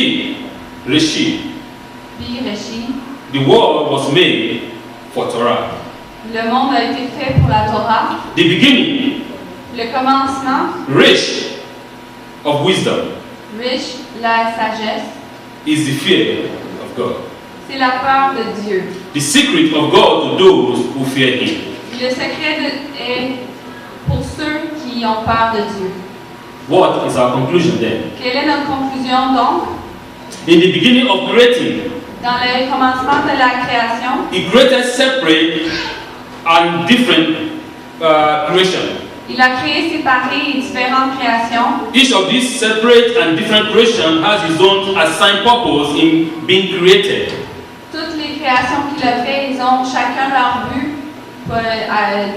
Reshi. Bi-Reshi. The world was made for Torah. Le monde a été fait pour la Torah. The beginning, Le commencement, Resh of wisdom, riche, la sagesse, is the fear of God. c'est la peur de Dieu. The secret of God to those who fear Him. Le secret est pour ceux qui ont peur de Dieu. What is our conclusion then? Quelle est notre conclusion donc? In the beginning of creating, Dans le commencement de la création, He created separate and different creation. il a créé séparées et différentes créations. Each of these separate and different creation has its own assigned purpose in being created. Toutes les créations qu'il a faites, ils ont chacun leur but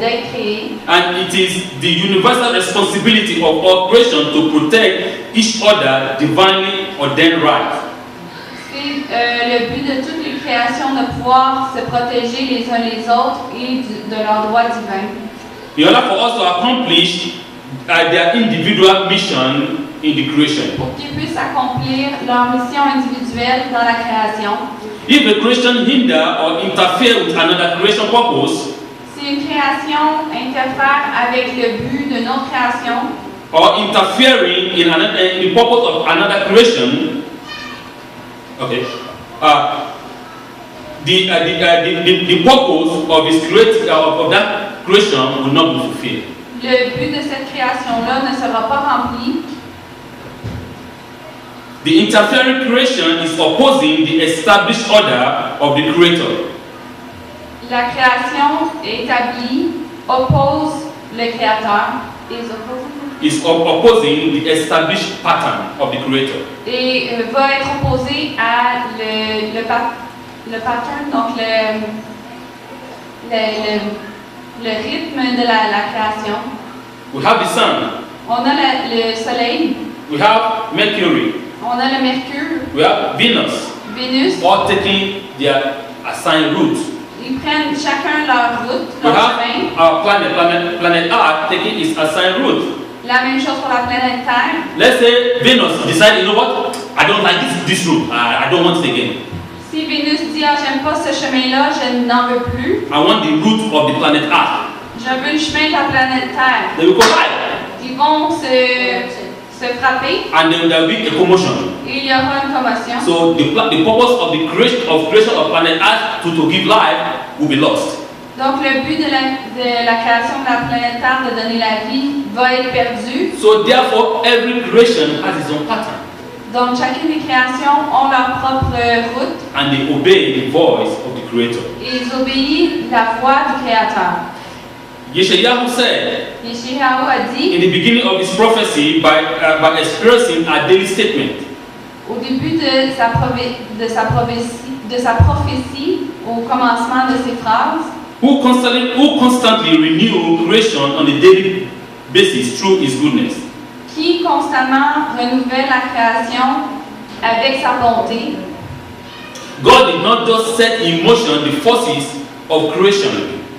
d'être créés. And it is the universal responsibility of all creation to protect each other divinely ordained right. C'est le but de toutes les créations de pouvoir se protéger les uns les autres et de leurs droits divins. In order for us to accomplish their individual mission in the creation. Pour qu'ils puissent accomplir leur mission individuelle dans la création. If a creation hinder or interfere with another creation purpose, Si une création interfère avec le but d'une autre création, or interfering in the purpose of another creation, okay, the purpose of his of that creation will not be fulfilled. le but de cette création-là ne sera pas rempli. The interfering creation is opposing the established order of the Creator. La création établie oppose le Créateur Is opposing the established pattern of the Creator. et va être opposée à le pattern, donc le rythme de la création. We have the sun, On a le Soleil, we have Mercury, on a le Mercure, we have Venus, Vénus. all taking their assigned route. Ils prennent chacun leur route, We leur have chemin. our planet Earth taking its assigned route. La même chose pour la planète Terre. Let's say Venus decide, you know what, I don't like this route, I don't want it again. Si Vénus dit ah, j'aime pas ce chemin-là, je n'en veux plus, I want the route of the planet Earth. je veux le chemin de la planète Terre. They will collide, Ils vont se frapper and then there will be a commotion. et il y aura une commotion. So the purpose of the creation of planet Earth to give life will be lost. Donc le but de la création de la planète Terre de donner la vie va être perdu. So therefore, every creation has its own pattern, Donc chacune des créations ont leur propre route and they obey the voice of the Creator. et ils obéissent la voix du Créateur. Yeshayahu said Yeshayahu a dit in the beginning of his prophecy by expressing a daily statement. au début de sa prophétie, au commencement de ses phrases, Who constantly renew creation on a daily basis through his goodness. qui constamment renouvelle la création avec sa bonté. God did not just set in motion the forces of creation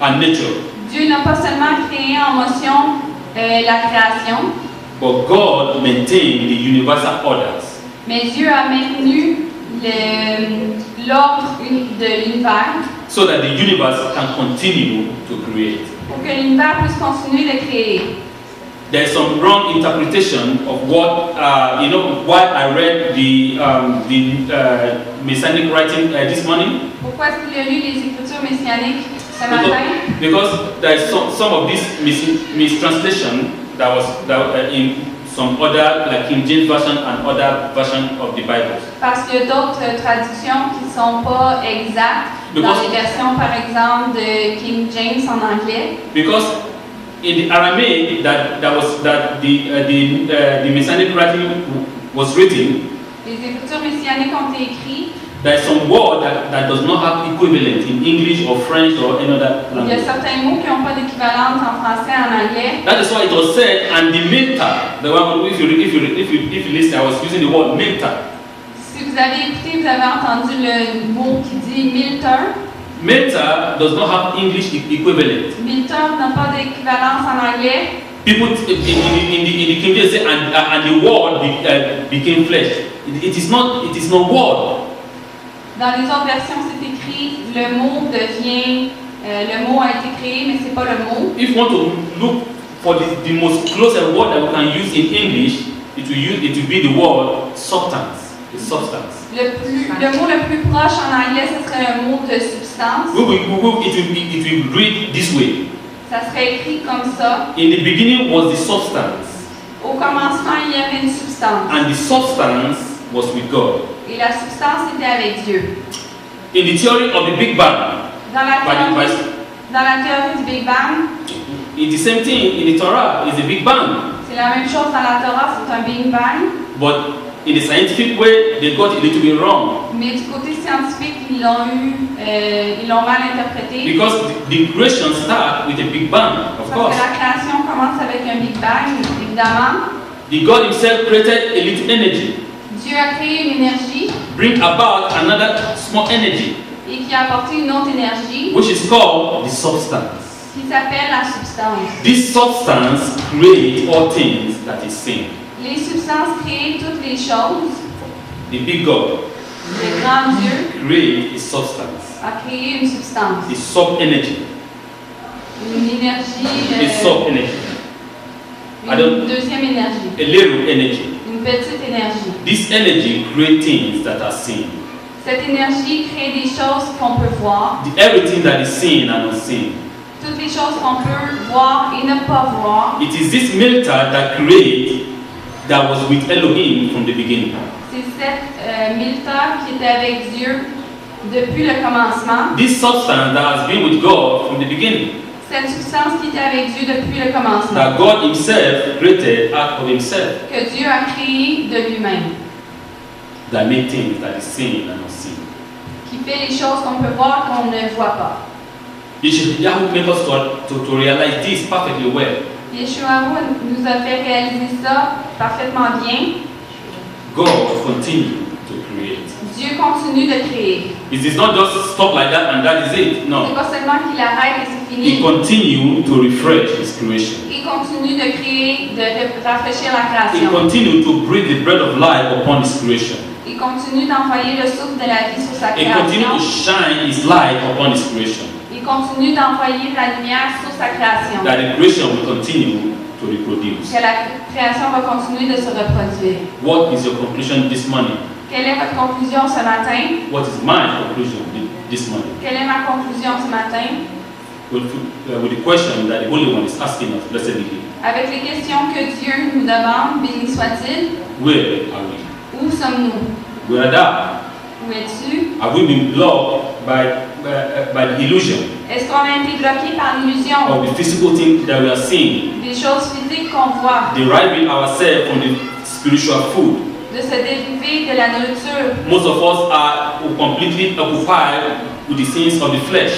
and nature, Dieu n'a pas seulement créé en motion la création, but God maintained the universal orders mais Dieu a maintenu l'ordre de l'univers so that the universe can continue to create. pour que l'univers puisse continuer de créer. There is some wrong interpretation of what why I read the Messianic writing this morning. Pourquoi est-ce qu'il a lu les Écritures messianiques ce matin? Because there is some of this mistranslation that was in some other, like King James version and other version of the Bible. Parce qu'il y a d'autres traductions qui ne sont pas exactes dans les versions, par exemple, de King James en anglais. Because in the Aramaic the Messianic writing was written, Les Écritures messianiques ont été écrites There is some word that does not have equivalent in English or French or any other Il y a language. certains mots qui n'ont pas d'équivalence en français, en anglais. That is why it was said, and the milter. The one, if you listen, I was using the word milter. Si vous avez écouté, vous avez entendu le mot qui dit milter. Milter does not have English equivalent. Milter n'a pas d'équivalence en anglais. People in the King James say, and the word became flesh. It is not word. Dans les autres versions, c'est écrit le mot devient, le mot a été créé, mais c'est pas le mot. If you want to look for the most closest word that we can use in English, it will be the word substance. The substance. Le mot le plus proche en anglais, ce serait un mot de substance. It will read this way. Ça serait écrit comme ça. In the beginning was the substance, Au commencement, il y avait une substance. and the substance was with God. Et la substance était avec Dieu. In the theory of the Big Bang, Dans la théorie du Big Bang, it's the same thing in the Torah. It's the Big Bang, c'est la même chose dans la Torah, c'est un Big Bang. but in the scientific way, they got it a little bit wrong Mais du côté scientifique, ils l'ont mal interprété. because the creation starts with a Big Bang, of Parce course. que la création commence avec un Big Bang, évidemment. The God Himself created a little energy, Dieu a créé une énergie bring about another small energy, et qui a apporté une autre énergie which is called the substance. qui s'appelle la substance. This substance creates all things that is seen. Les substances créent toutes les choses. The big God Le grand Dieu creates a substance, a créé une substance, a sub-energy, une énergie, a sub-energy, une deuxième énergie, a little energy. une petite énergie. This energy creates things that are seen. Cette énergie crée des choses qu'on peut voir, Everything that is seen and unseen. toutes les choses qu'on peut voir et ne pas voir. It is this milter that was with Elohim from the beginning. C'est cette milta qui était avec Dieu depuis le commencement. This substance that has been with God from the beginning. Cette substance qui était avec Dieu depuis le commencement. That God Himself created out of Himself. Que Dieu a créé de lui-même. That made things that is seen and unseen. Qui fait les choses qu'on peut voir qu'on ne voit pas. Yahweh made us to realize this perfectly well. Yeshua nous a fait réaliser ça parfaitement bien. God continue to create. Dieu continue de créer. It is not just stop like that and that is it. C'est No. pas seulement qu'il arrête et c'est He fini. continue to refresh His creation. Il continue de créer, de rafraîchir la He création. continue to breathe the breath of life upon His creation. Il continue d'envoyer le souffle de la vie sur sa He continue to création. shine His light upon His creation. Il continue d'envoyer la lumière sur sa création. That the creation will continue to reproduce. Que la création va continuer de se reproduire. What is your conclusion this morning? Quelle est votre conclusion ce matin? What is my conclusion this morning? Quelle est ma conclusion ce matin? With the question that the Holy One is asking us, blessed be He. Avec les questions que Dieu nous demande, béni soit-il, Where are we? où sommes-nous? Where are thou? Où es-tu? Have we been blocked by the illusion Est-ce qu'on a été bloqué par l'illusion of the physical things that we are seeing, des choses physiques qu'on voit, deriving ourselves from the spiritual food? de se dériver de la nourriture? Most of us are completely occupied with the things of the flesh,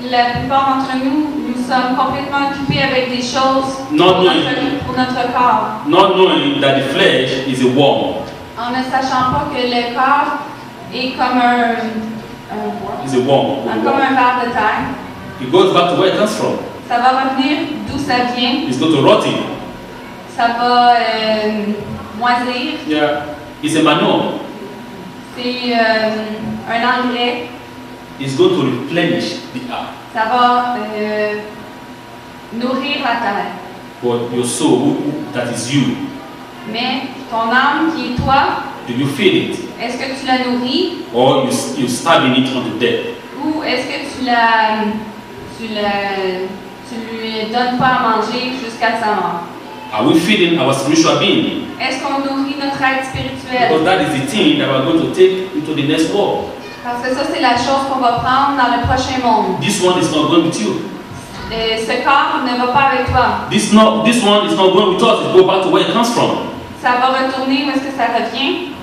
La plupart d'entre nous, nous sommes complètement occupés avec des choses Non, pour notre corps, not knowing that the flesh is a worm. en ne sachant pas que le corps est comme It's a worm. comme un ver de terre. It goes back to where it comes from. Ça va revenir d'où ça vient, It's going to rot in. ça va moisir, Yeah. It's a manure. c'est un engrais, It's going to replenish the earth. ça va nourrir la terre. But your soul, that is you, Mais ton âme qui est toi, do you feed it? est-ce que tu la nourris Or you starving it unto death? ou est-ce que tu lui donnes pas à manger jusqu'à sa mort? Are we feeding our spiritual being? Est-ce qu'on nourrit notre être spirituel? Because that is the thing that we're going to take into the next world. Parce que ça, c'est la chose qu'on va prendre dans le prochain monde. This one is not going with you. Ce corps ne va pas avec toi. This one is not going with us. It goes back to where it comes from. Ça va retourner où est-ce que ça revient?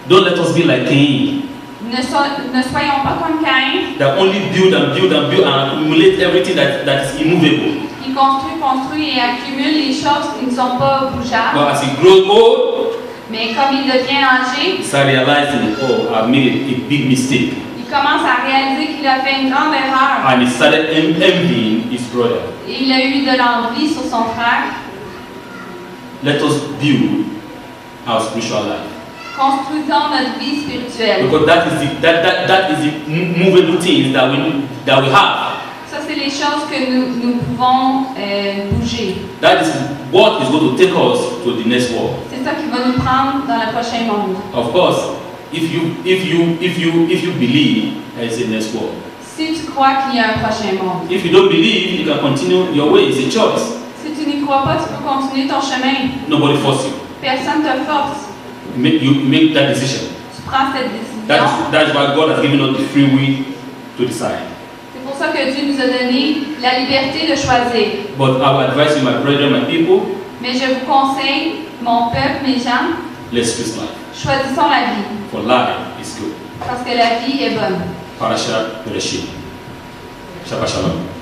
Don't let us be like Cain. Ne soyons pas comme Caïn, that only build and build and build and accumulate everything that is immovable. qui construit et accumule les choses qui ne sont pas bougeables. But as he grows old, Mais comme il devient âgé, he started realizing, oh, I've made a big mistake. il commence à réaliser qu'il a fait une grande erreur. And he started envying his brother. Et il a eu de l'envie sur son frère. Let us build our spiritual life. Construisons notre vie spirituelle. Because that is the movable things that we have. Ça, c'est les choses que nous pouvons bouger. That is what is going to take us to the next world. C'est ça qui va nous prendre dans le prochain monde. Of course, if you believe there is a next world. Si tu crois qu'il y a un prochain monde. If you don't believe, you can continue your way. It's a choice. Si tu n'y crois pas, tu peux continuer ton chemin. Nobody forces you. Personne ne te force. You make that decision. Tu prends cette décision. That's why God has given us the free will to decide. C'est pour ça que Dieu nous a donné la liberté de choisir. But I would advise you, my brethren, my people, Mais je vous conseille, mon peuple, mes gens, let's choose life. choisissons la vie. For life is good. Parce que la vie est bonne. Parashat Bereshit. Shabbat Shalom.